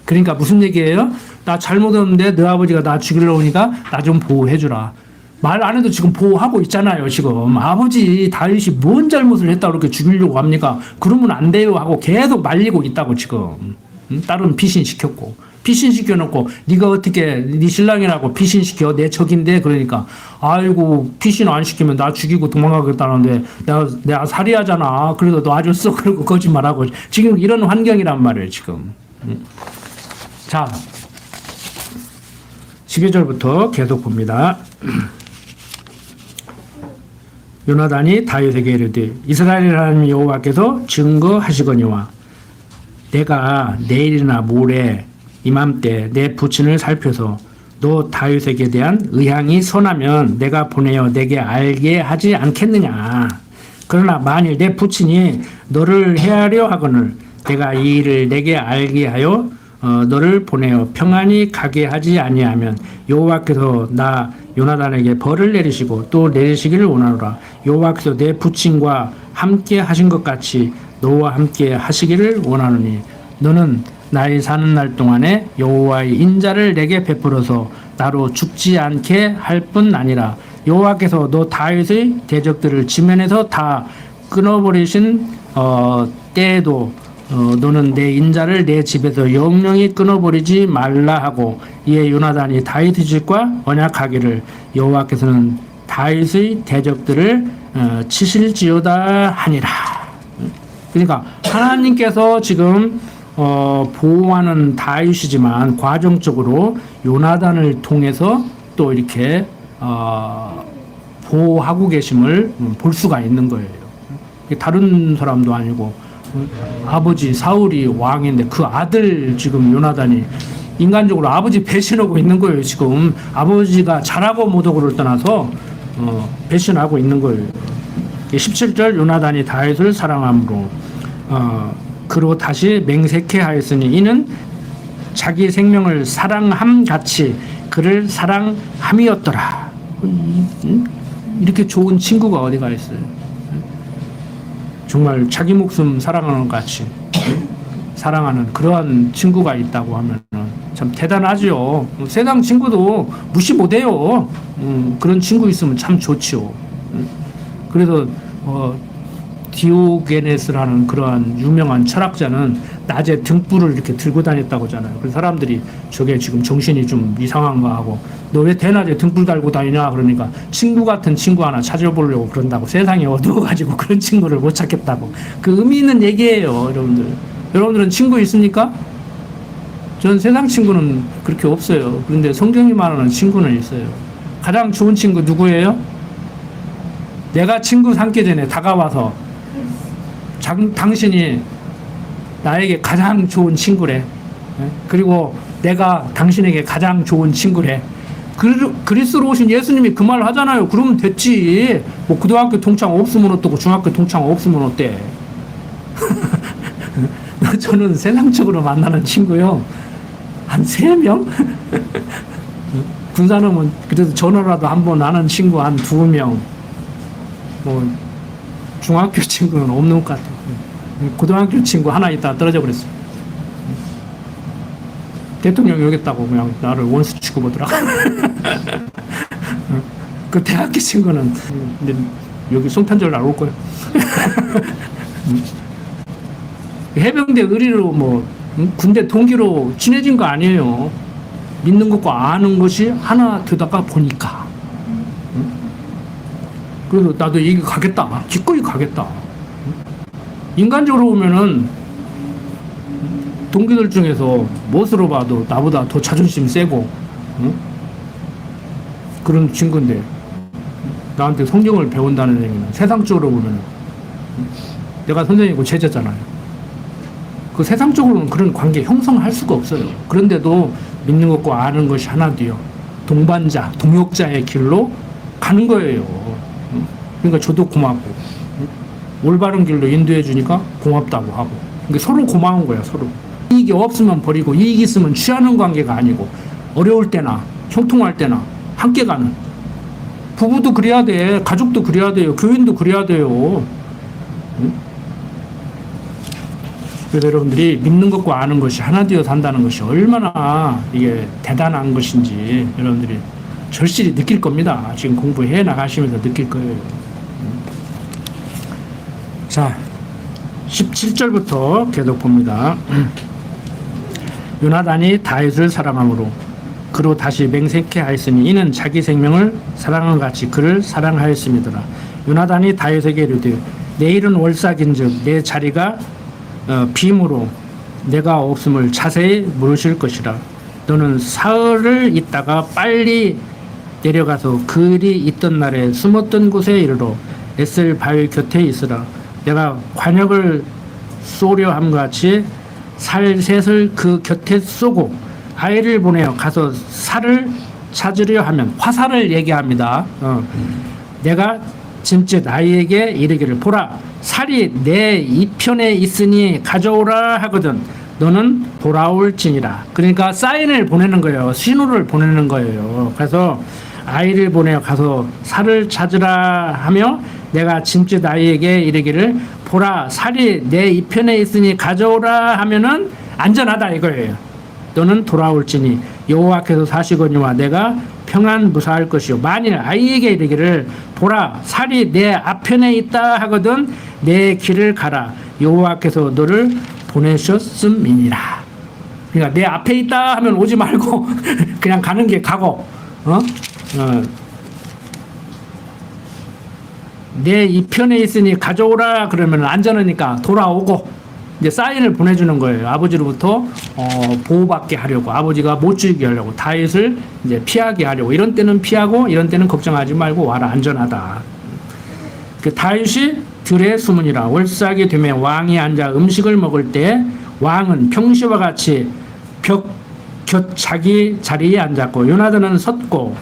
Speaker 1: 그러니까 무슨 얘기예요? 나 잘못했는데 내 아버지가 나 죽이려고 하니까 나 좀 보호해주라. 말 안 해도 지금 보호하고 있잖아요. 지금 아버지 다윗이 뭔 잘못을 했다고 그렇게 죽이려고 합니까? 그러면 안 돼요 하고 계속 말리고 있다고 지금. 딸은 피신시켰고 피신시켜놓고 네가 어떻게 네 신랑이라고 피신시켜 내 적인데 그러니까 아이고 피신 안 시키면 나 죽이고 도망가겠다는데 내가 살해하잖아. 그래도 놔줬어. 그러고 거짓말하고 지금 이런 환경이란 말이에요 지금. 자 12절부터 계속 봅니다. 요나단이 다윗에게 이르되 이스라엘 하나님 여호와께서 증거하시거니와 내가 내일이나 모레 이맘때 내 부친을 살펴서 너 다윗에게 대한 의향이 선하면 내가 보내어 내게 알게 하지 않겠느냐. 그러나 만일 내 부친이 너를 해하려 하거늘 내가 이 일을 내게 알게 하여 너를 보내어 평안히 가게 하지 아니하면 여호와께서 나 요나단에게 벌을 내리시고 또 내리시기를 원하노라. 여호와께서 내 부친과 함께 하신 것 같이 너와 함께 하시기를 원하노니 너는 나의 사는 날 동안에 여호와의 인자를 내게 베풀어서 나로 죽지 않게 할 뿐 아니라 여호와께서 너 다윗의 대적들을 지면에서 다 끊어버리신 때에도 너는 내 인자를 내 집에서 영영히 끊어버리지 말라 하고 이에 요나단이 다윗의 집과 언약하기를 여호와께서는 다윗의 대적들을 치실지어다 하니라. 그러니까 하나님께서 지금 보호하는 다윗이지만 과정적으로 요나단을 통해서 또 이렇게 보호하고 계심을 볼 수가 있는 거예요. 다른 사람도 아니고 아버지 사울이 왕인데 그 아들 지금 요나단이 인간적으로 아버지 배신하고 있는 거예요. 지금 아버지가 잘하고 못하고를 떠나서 배신하고 있는 거예요. 17절 요나단이 다윗을 사랑함으로 그로 다시 맹세케 하였으니 이는 자기 생명을 사랑함 같이 그를 사랑함이었더라. 이렇게 좋은 친구가 어디가 있어요? 정말 자기 목숨 사랑하는 것 같이 사랑하는 그러한 친구가 있다고 하면 참 대단하죠. 세상 친구도 무시 못해요. 그런 친구 있으면 참 좋지요. 그래서 디오게네스라는 그러한 유명한 철학자는 낮에 등불을 이렇게 들고 다녔다고 하잖아요. 그래서 사람들이 저게 지금 정신이 좀 이상한가 하고 너 왜 대낮에 등불 달고 다니냐 그러니까 친구 같은 친구 하나 찾아보려고 그런다고. 세상이 어두워가지고 그런 친구를 못 찾겠다고. 그 의미 있는 얘기예요. 여러분들. 여러분들은 친구 있습니까? 전 세상 친구는 그렇게 없어요. 그런데 성경이 말하는 친구는 있어요. 가장 좋은 친구 누구예요? 내가 친구 삼기 전에 다가와서 당신이 나에게 가장 좋은 친구래. 그리고 내가 당신에게 가장 좋은 친구래. 그리스로 오신 예수님이 그 말 하잖아요. 그러면 됐지. 뭐 고등학교 동창 없으면 어떠고 중학교 동창 없으면 어때? 저는 세상적으로 만나는 친구요. 한 3명? 군사놈은 그래도 전화라도 한번 아는 친구 한 2명. 뭐 중학교 친구는 없는 것 같아요. 고등학교 친구 하나 있다가 떨어져 버렸어요. 대통령이 오겠다고 그냥 나를 원수 취급하더라고. 그 대학교 친구는 근데 여기 송탄절 날 올 거예요. 해병대 의리로 뭐 군대 동기로 친해진 거 아니에요. 믿는 것과 아는 것이 하나 되다가 보니까. 그래서 나도 여기 가겠다. 기꺼이 가겠다. 인간적으로 보면은 동기들 중에서 멋으로 봐도 나보다 더 자존심 세고 그런 친구인데 나한테 성경을 배운다는 얘기는 세상적으로 보면은 내가 선생님이고 제자잖아요. 그 세상적으로는 그런 관계 형성할 수가 없어요. 그런데도 믿는 것과 아는 것이 하나 되어 동반자, 동역자의 길로 가는 거예요. 그러니까 저도 고맙고 올바른 길로 인도해 주니까 고맙다고 하고 그러니까 서로 고마운 거야. 서로 이익이 없으면 버리고 이익이 있으면 취하는 관계가 아니고 어려울 때나 형통할 때나 함께 가는 부부도 그래야 돼. 가족도 그래야 돼요. 교인도 그래야 돼요. 그래서 여러분들이 믿는 것과 아는 것이 하나 되어 산다는 것이 얼마나 이게 대단한 것인지 여러분들이 절실히 느낄 겁니다. 지금 공부해 나가시면서 느낄 거예요. 자, 17절부터 계속 봅니다. 요나단이 다윗을 사랑함으로 그로 다시 맹세케 하였으니 이는 자기 생명을 사랑한 같이 그를 사랑하였음이더라. 요나단이 다윗에게 이르되 내일은 월삭인즉 내 자리가 빔으로 내가 없음을 자세히 물으실 것이라. 너는 사흘을 있다가 빨리 내려가서 그일이 있던 날에 숨었던 곳에 이르러 에셀 바위 곁에 있으라. 내가 관역을 쏘려 함과 같이 살셋을 그 곁에 쏘고 아이를 보내어 가서 살을 찾으려 하면 화살을 얘기합니다. 내가 짐짓 아이에게 이르기를 보라 살이 내 이편에 있으니 가져오라 하거든 너는 돌아올지니라. 그러니까 사인을 보내는 거예요. 신호를 보내는 거예요. 그래서 아이를 보내어 가서 살을 찾으라 하며 내가 짐짓 아이에게 이르기를 보라 살이 내 이편에 있으니 가져오라 하면은 안전하다 이거예요. 너는 돌아올지니 여호와께서 사시거니와 내가 평안 무사할 것이요 만일 아이에게 이르기를 보라 살이 내 앞편에 있다 하거든 내 길을 가라 여호와께서 너를 보내셨음이니라. 그러니까 내 앞에 있다 하면 오지 말고 그냥 가는 게 가고 내 이편에 있으니 가져오라 그러면 안전하니까 돌아오고 이제 사인을 보내주는 거예요. 아버지로부터 보호받게 하려고 아버지가 못 죽이게 하려고 다윗을 이제 피하게 하려고 이런 때는 피하고 이런 때는 걱정하지 말고 와라 안전하다. 그 다윗이 들에 숨으니라. 월삭이 되면 왕이 앉아 음식을 먹을 때 왕은 평시와 같이 벽 곁 자기 자리에 앉았고 요나단은 섰고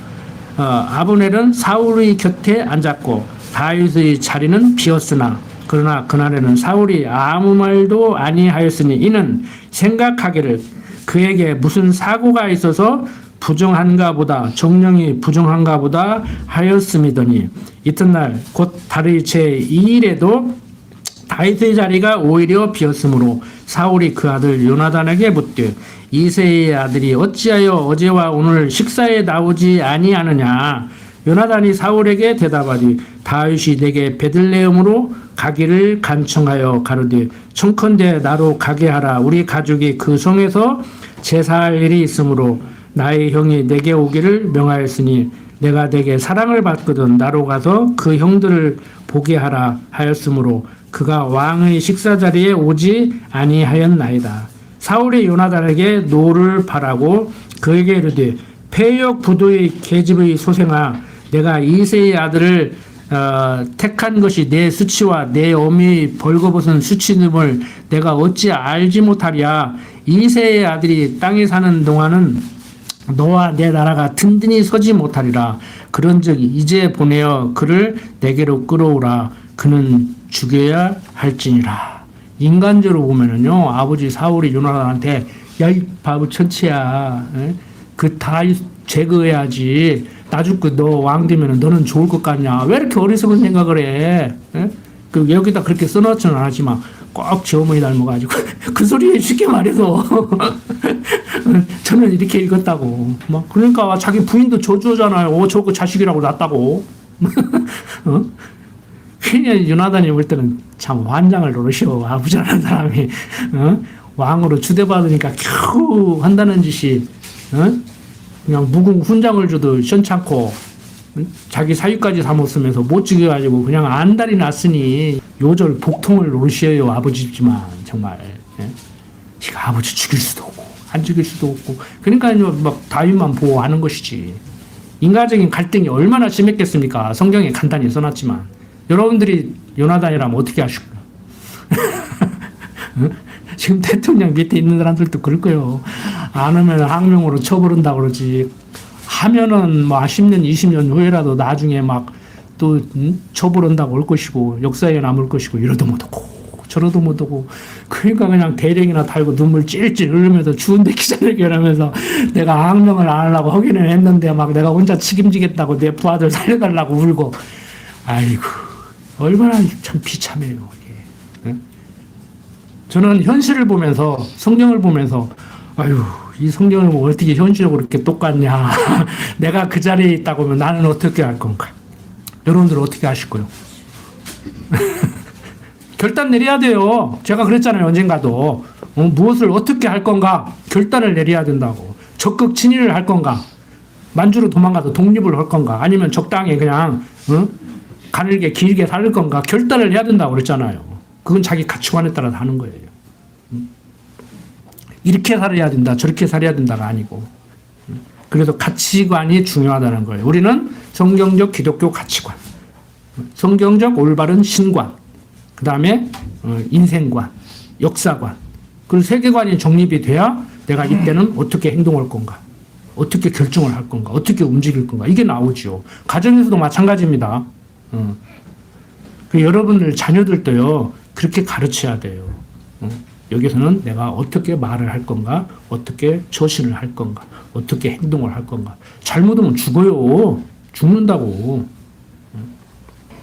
Speaker 1: 아브넬은 사울의 곁에 앉았고 다윗의 자리는 비었으나 그러나 그날에는 사울이 아무 말도 아니하였으니 이는 생각하기를 그에게 무슨 사고가 있어서 부정한가 보다 정령이 부정한가 보다 하였음이더니 이튿날 곧 달의 제2일에도 다윗의 자리가 오히려 비었으므로 사울이 그 아들 요나단에게 묻되 이새의 아들이 어찌하여 어제와 오늘 식사에 나오지 아니하느냐. 요나단이 사울에게 대답하되 다윗이 내게 베들레헴으로 가기를 간청하여 가로되 청컨대 나로 가게 하라. 우리 가족이 그 성에서 제사할 일이 있으므로 나의 형이 내게 오기를 명하였으니 내가 내게 사랑을 받거든 나로 가서 그 형들을 보게 하라 하였으므로 그가 왕의 식사 자리에 오지 아니하였나이다. 사울이 요나단에게 노를 바라고 그에게 이르되 패역 부도의 계집의 소생아 내가 이새의 아들을 택한 것이 내 수치와 내 어미의 벌거벗은 수치됨을 내가 어찌 알지 못하랴. 이새의 아들이 땅에 사는 동안은 너와 내 나라가 든든히 서지 못하리라. 그런즉 이제 보내어 그를 내게로 끌어오라. 그는 죽여야 할지니라. 인간적으로 보면은요 아버지 사울이 요나단한테 야 이 바보 천치야 그 다 제거해야지. 나 죽고 너 왕 되면 너는 좋을 것 같냐? 왜 이렇게 어리석은 생각을 해? 그 여기다 그렇게 써놓지는 않았지만 꼭 제 어머니 닮아가지고 그 소리에 쉽게 말해서 저는 이렇게 읽었다고. 막 그러니까 자기 부인도 저주잖아요. 저거 자식이라고 낳았다고. 괜히 요나단이 볼 때는 참 환장을 노르셔. 아버지라는 사람이 왕으로 추대받으니까 겨우 한다는 짓이 그냥 무궁 훈장을 줘도 시원찮고 자기 사위까지 삼았으면서 못 죽여가지고 그냥 안달이 났으니 요절 복통을 노르셔요. 아버지지만 정말 지가 아버지 죽일 수도 없고 안 죽일 수도 없고 그러니까 막 다윗만 보호하는 것이지. 인간적인 갈등이 얼마나 심했겠습니까? 성경에 간단히 써놨지만 여러분들이 요나단이라면 어떻게 하실까요? 지금 대통령 밑에 있는 사람들도 그럴 거예요. 안 하면 항명으로 쳐부른다 그러지. 하면은 뭐 10년, 20년 후에라도 나중에 막 또 쳐부른다고 올 것이고 역사에 남을 것이고 이러도 못하고 저러도 못하고 그러니까 그냥 대령이나 달고 눈물 찔찔 흘리면서 추운데 기자회견하면서 내가 항명을 안 하려고 하기는 했는데 막 내가 혼자 책임지겠다고 내 부하들 살려달라고 울고 아이고 얼마나 참 비참해요. 이게. 저는 현실을 보면서 성경을 보면서 아유 이 성경을 뭐 어떻게 현실적으로 이렇게 똑같냐. 내가 그 자리에 있다고 하면 나는 어떻게 할 건가. 여러분들 어떻게 하실 거예요? 결단 내려야 돼요. 제가 그랬잖아요. 언젠가도 무엇을 어떻게 할 건가 결단을 내려야 된다고. 적극 친일을 할 건가 만주로 도망가서 독립을 할 건가 아니면 적당히 그냥 가늘게 길게 살 건가 결단을 해야 된다고 그랬잖아요. 그건 자기 가치관에 따라 하는 거예요. 이렇게 살아야 된다 저렇게 살아야 된다가 아니고 그래서 가치관이 중요하다는 거예요. 우리는 성경적 기독교 가치관 성경적 올바른 신관 그 다음에 인생관 역사관 그 세계관이 정립이 돼야 내가 이때는 어떻게 행동할 건가, 어떻게 결정을 할 건가, 어떻게 움직일 건가, 이게 나오죠. 가정에서도 마찬가지입니다. 그 여러분들 자녀들도요, 그렇게 가르쳐야 돼요. 여기서는 내가 어떻게 말을 할 건가, 어떻게 처신을 할 건가, 어떻게 행동을 할 건가. 잘못하면 죽어요. 죽는다고.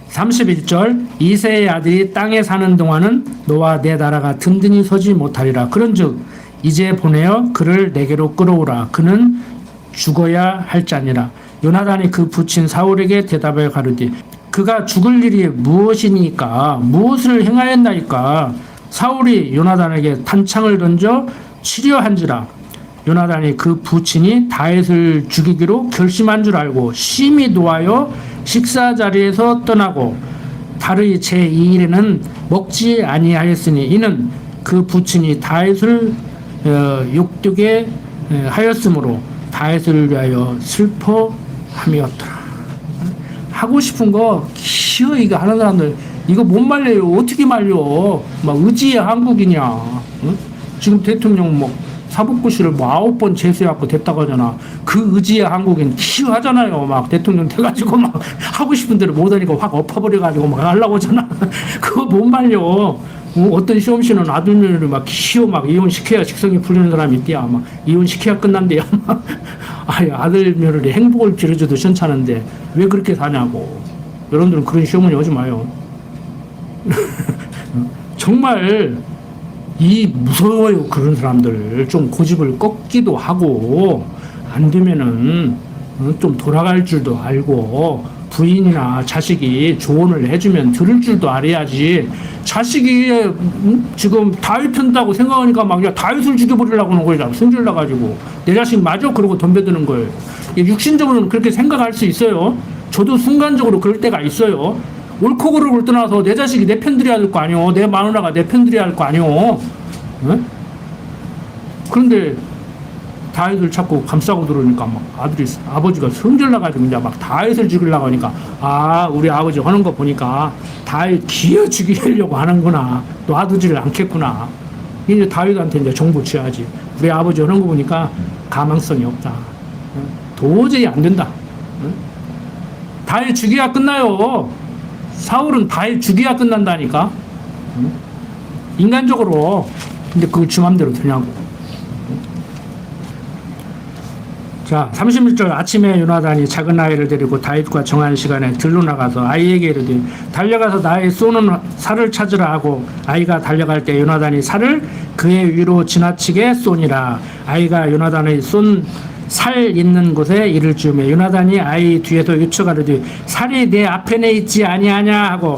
Speaker 1: 31절 이새의 아들이 땅에 사는 동안은 너와 내 나라가 든든히 서지 못하리라. 그런즉 이제 보내어 그를 내게로 끌어오라. 그는 죽어야 할 자니라. 요나단이 그 부친 사울에게 대답하여 가로되 그가 죽을 일이 무엇이니까, 무엇을 행하였나이까. 사울이 요나단에게 탄창을 던져 치려한지라. 요나단이 그 부친이 다윗을 죽이기로 결심한 줄 알고 심히 노하여 식사 자리에서 떠나고 달의 제2일에는 먹지 아니하였으니 이는 그 부친이 다윗을 욕되게 하였으므로 다윗을 위하여 슬퍼함이었더라. 하고 싶은 거 키워 이거 하는 사람들 이거 못 말려요. 어떻게 말려? 막 의지의 한국이냐? 응? 지금 대통령 뭐 사법고시를 뭐 9번 재수해갖고 됐다고 하잖아. 그 의지의 한국인 키워 하잖아요. 막 대통령 돼가지고 막 하고 싶은 대로 못하니까 확 엎어버려가지고 막 하려고 하잖아. 그거 못 말려. 어떤 시험씨는 아들 며느리 막 키워 막 이혼시켜야 식성이 풀리는 사람이 있대야. 막 이혼시켜야 끝난대야. 아들 며느리 행복을 빌어줘도 괜찮은데 왜 그렇게 사냐고. 여러분들은 그런 시험은 오지 마요. 정말 이 무서워요. 그런 사람들 좀 고집을 꺾기도 하고 안 되면은 좀 돌아갈 줄도 알고 부인이나 자식이 조언을 해주면 들을 줄도 알아야지. 자식이 지금 다윗 편다고 생각하니까 막 야 다윗을 죽여버리려고 하는 거예요. 성질 나가지고 내 자식 맞아? 그러고 덤벼드는 거예요. 육신적으로는 그렇게 생각할 수 있어요. 저도 순간적으로 그럴 때가 있어요. 옳고 그르고를 떠나서 내 자식이 내 편들여야 될 거 아니오. 내 마누라가 내 편들여야 할 거 아니오. 네? 그런데 다윗을 자꾸 감싸고 들어오니까 막 아버지가 성질 나가지고 이제 막 다윗을 죽이려고 하니까 우리 아버지 하는 거 보니까 다윗 기어 죽이려고 하는구나. 놔두지를 않겠구나. 이제 다윗한테 이제 정보 취하지. 우리 아버지 하는 거 보니까 가망성이 없다. 도저히 안 된다. 다윗 죽여야 끝나요. 사울은 다윗 죽여야 끝난다니까. 인간적으로. 근데 그걸 지 맘대로 되냐고. 자, 31절 아침에 요나단이 작은 아이를 데리고 다윗과 정한 시간에 들로 나가서 아이에게 이르되 달려가서 나의 쏘는 살을 찾으라 하고 아이가 달려갈 때 요나단이 살을 그의 위로 지나치게 쏘니라. 아이가 요나단의 쏜 살 있는 곳에 이를 즈음에 요나단이 아이 뒤에서 요청하르되 살이 내 앞에내 있지 아니하냐 하고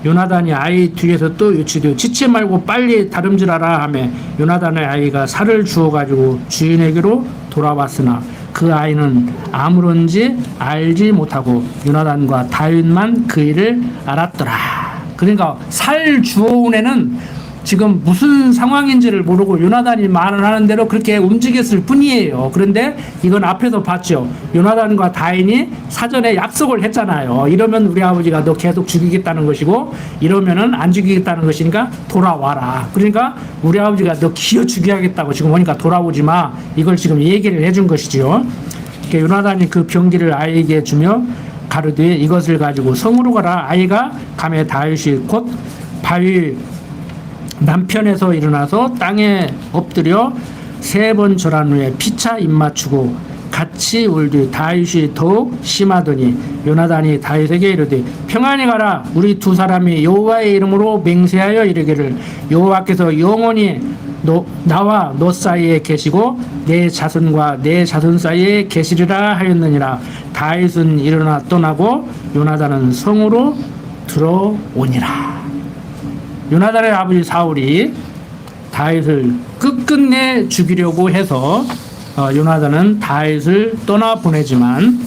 Speaker 1: 요나단이 아이 뒤에서 또 요치되 지체 말고 빨리 다름질하라 하며 요나단의 아이가 살을 주어가지고 주인에게로 돌아왔으나 그 아이는 아무런지 알지 못하고 요나단과 다윗만 그 일을 알았더라. 그러니까 살 주워온 애는 지금 무슨 상황인지를 모르고 요나단이 말을 하는 대로 그렇게 움직였을 뿐이에요. 그런데 이건 앞에서 봤죠. 요나단과 다윗이 사전에 약속을 했잖아요. 이러면 우리 아버지가 너 계속 죽이겠다는 것이고 이러면은 안 죽이겠다는 것이니까 돌아와라. 그러니까 우리 아버지가 너 기어 죽여야겠다고 지금 오니까 돌아오지 마. 이걸 지금 얘기를 해준 것이죠. 요나단이 그 병기를 아이에게 주며 가르되 이것을 가지고 성으로 가라. 아이가 가매 다윗이 곧 바위 남편에서 일어나서 땅에 엎드려 3번 절한 후에 피차 입맞추고 같이 울되 다윗이 더욱 심하더니 요나단이 다윗에게 이르되 평안히 가라. 우리 두 사람이 여호와의 이름으로 맹세하여 이르기를 여호와께서 영원히 나와 너 사이에 계시고 내 자손과 내 자손 사이에 계시리라 하였느니라. 다윗은 일어나 떠나고 요나단은 성으로 들어오니라. 요나단의 아버지 사울이 다윗을 끝끝내 죽이려고 해서 요나단은 다윗을 떠나보내지만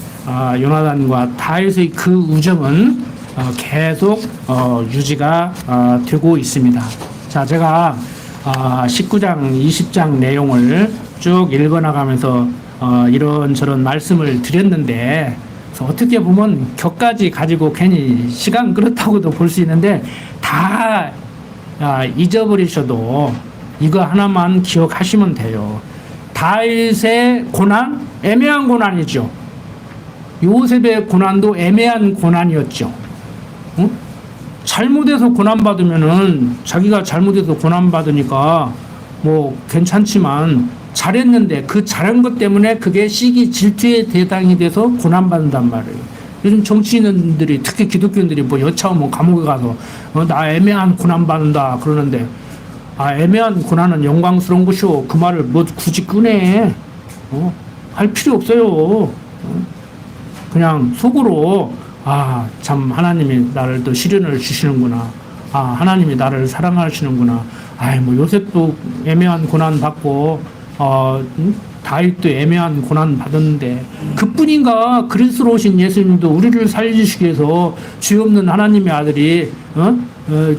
Speaker 1: 요나단과 다윗의 그 우정은 계속 유지가 되고 있습니다. 자, 제가 19장, 20장 내용을 쭉 읽어나가면서 이런저런 말씀을 드렸는데 어떻게 보면 격까지 가지고 괜히 시간 그렇다고도 볼 수 있는데 다 잊어버리셔도 이거 하나만 기억하시면 돼요. 다윗의 고난, 애매한 고난이죠. 요셉의 고난도 애매한 고난이었죠. 응? 잘못해서 고난받으면은 자기가 잘못해서 고난받으니까 뭐 괜찮지만 잘했는데 그 잘한 것 때문에 그게 시기 질투의 대상이 돼서 고난받는단 말이에요. 요즘 정치인들이 특히 기독교인들이 뭐 여차하면 뭐 감옥에 가서 나 애매한 고난받는다 그러는데 애매한 고난은 영광스러운 것이오. 그 말을 뭐 굳이 꺼내. 할 필요 없어요. 그냥 속으로 참 하나님이 나를 또 시련을 주시는구나. 하나님이 나를 사랑하시는구나. 뭐 요셉도 애매한 고난 받고 다윗도 애매한 고난 받았는데 그뿐인가. 그리스도로 오신 예수님도 우리를 살려주시기 위해서 죄 없는 하나님의 아들이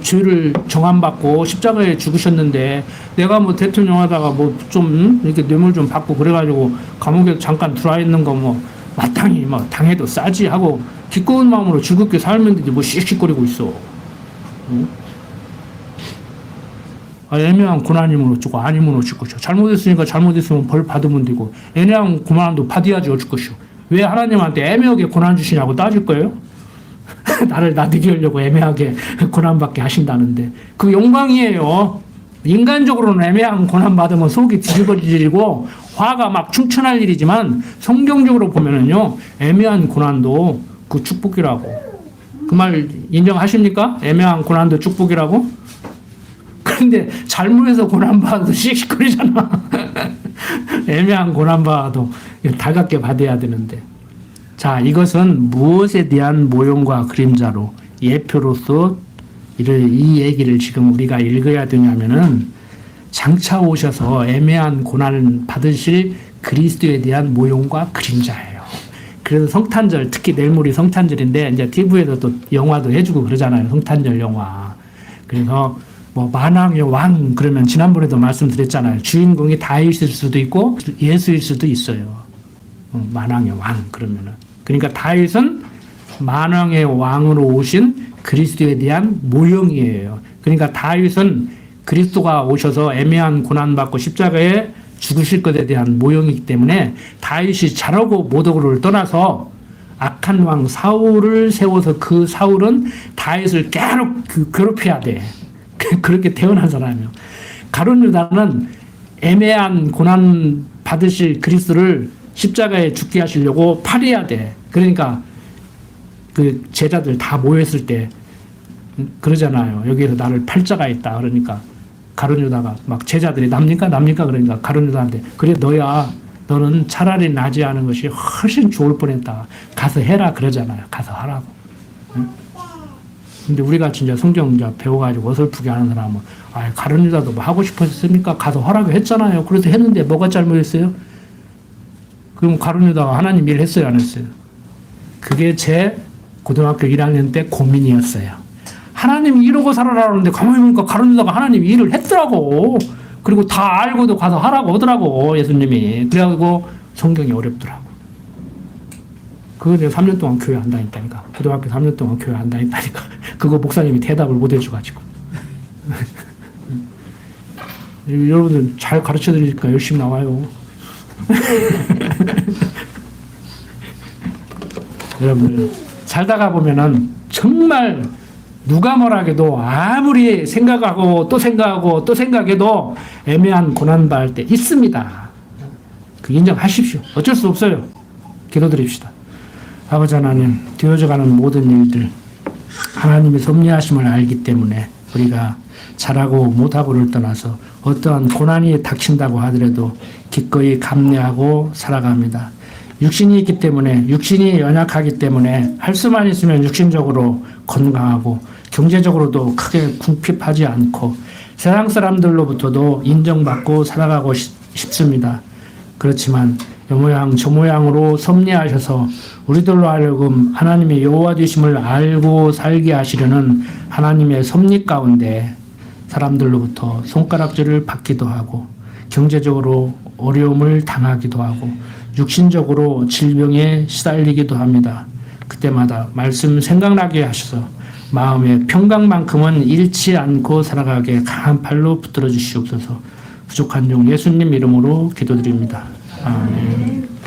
Speaker 1: 죄를 정함받고 십자가에 죽으셨는데 내가 뭐 대통령 하다가 뭐 좀 이렇게 뇌물 좀 받고 그래가지고 감옥에 잠깐 들어와 있는 거 뭐 마땅히 뭐 당해도 싸지 하고 기꺼운 마음으로 즐겁게 살면 되지 뭐 씩씩거리고 있어. 애매한 고난이면 어쩌고 아니면 어쩔 것이오. 잘못했으니까 잘못했으면 벌 받으면 되고 애매한 고난도 받아야지 어쩔 것이오. 왜 하나님한테 애매하게 고난 주시냐고 따질 거예요? 나를 나대게 하려고 애매하게 고난받게 하신다는데 그 영광이에요. 인간적으로는 애매한 고난 받으면 속이 뒤집어지고 화가 막 충천할 일이지만 성경적으로 보면은요 애매한 고난도 그 축복이라고. 그 말 인정하십니까? 애매한 고난도 축복이라고? 그런데 잘못해서 고난받아도 씩씩거리잖아. 애매한 고난받아도 달갑게 받아야 되는데. 자, 이것은 무엇에 대한 모형과 그림자로 예표로서 이 얘기를 지금 우리가 읽어야 되냐면은 장차 오셔서 애매한 고난을 받으실 그리스도에 대한 모형과 그림자예요. 그래서 성탄절, 특히 내일 모레 성탄절인데 이제 TV에서 또 영화도 해주고 그러잖아요. 성탄절 영화. 그래서 뭐 만왕의 왕 그러면 지난번에도 말씀드렸잖아요. 주인공이 다윗일 수도 있고 예수일 수도 있어요. 만왕의 왕 그러면은. 그러니까 다윗은 만왕의 왕으로 오신 그리스도에 대한 모형이에요. 그러니까 다윗은 그리스도가 오셔서 애매한 고난받고 십자가에 죽으실 것에 대한 모형이기 때문에 다윗이 잘하고 못하고를 떠나서 악한 왕 사울을 세워서 그 사울은 다윗을 계속 괴롭혀야 돼. 그렇게 태어난 사람이에요. 가룟 유다는 애매한 고난 받으실 그리스도를 십자가에 죽게 하시려고 팔아야 돼. 그러니까 그 제자들 다 모였을 때 그러잖아요. 여기에서 나를 팔자가 있다. 그러니까 가룟 유다가 막 제자들이 납니까 그러니까 가룟 유다한테 그래 너는 차라리 나지 않은 것이 훨씬 좋을 뻔했다. 가서 해라 그러잖아요. 가서 하라고. 근데 우리가 진짜 성경 배워가지고 어설프게 하는 사람은 가룟 유다도 뭐 하고 싶었습니까? 가서 하라고 했잖아요. 그래서 했는데 뭐가 잘못했어요? 그럼 가룟 유다가 하나님 일 했어요, 안 했어요? 그게 제 고등학교 1학년 때 고민이었어요. 하나님이 이러고 살아라 하는데 가만히 보니까 가룟 유다가 하나님 일을 했더라고. 그리고 다 알고도 가서 하라고 하더라고, 예수님이. 그래가지고 성경이 어렵더라고. 그거 내가 3년 동안 교회 안 다녔다니까. 고등학교 3년 동안 교회 안 다녔다니까. 그거 목사님이 대답을 못 해줘가지고. 여러분들 잘 가르쳐 드리니까 열심히 나와요. 여러분들 살다가 보면은 정말 누가 뭐라해도 아무리 생각하고 또 생각하고 또 생각해도 애매한 고난받을 때 있습니다. 그 인정하십시오. 어쩔 수 없어요. 기도드립시다. 아버지 하나님, 되어져가는 모든 일들 하나님의 섭리하심을 알기 때문에 우리가 잘하고 못하고를 떠나서 어떠한 고난이 닥친다고 하더라도 기꺼이 감내하고 살아갑니다. 육신이 있기 때문에, 육신이 연약하기 때문에 할 수만 있으면 육신적으로 건강하고 경제적으로도 크게 궁핍하지 않고 세상 사람들로부터도 인정받고 살아가고 싶습니다. 그렇지만 이 모양 저 모양으로 섭리하셔서 우리들로 하여금 하나님의 여호와 되심을 알고 살게 하시려는 하나님의 섭리 가운데 사람들로부터 손가락질을 받기도 하고 경제적으로 어려움을 당하기도 하고 육신적으로 질병에 시달리기도 합니다. 그때마다 말씀 생각나게 하셔서 마음의 평강만큼은 잃지 않고 살아가게 강한 팔로 붙들어 주시옵소서. 부족한 종 예수님 이름으로 기도드립니다. 아멘.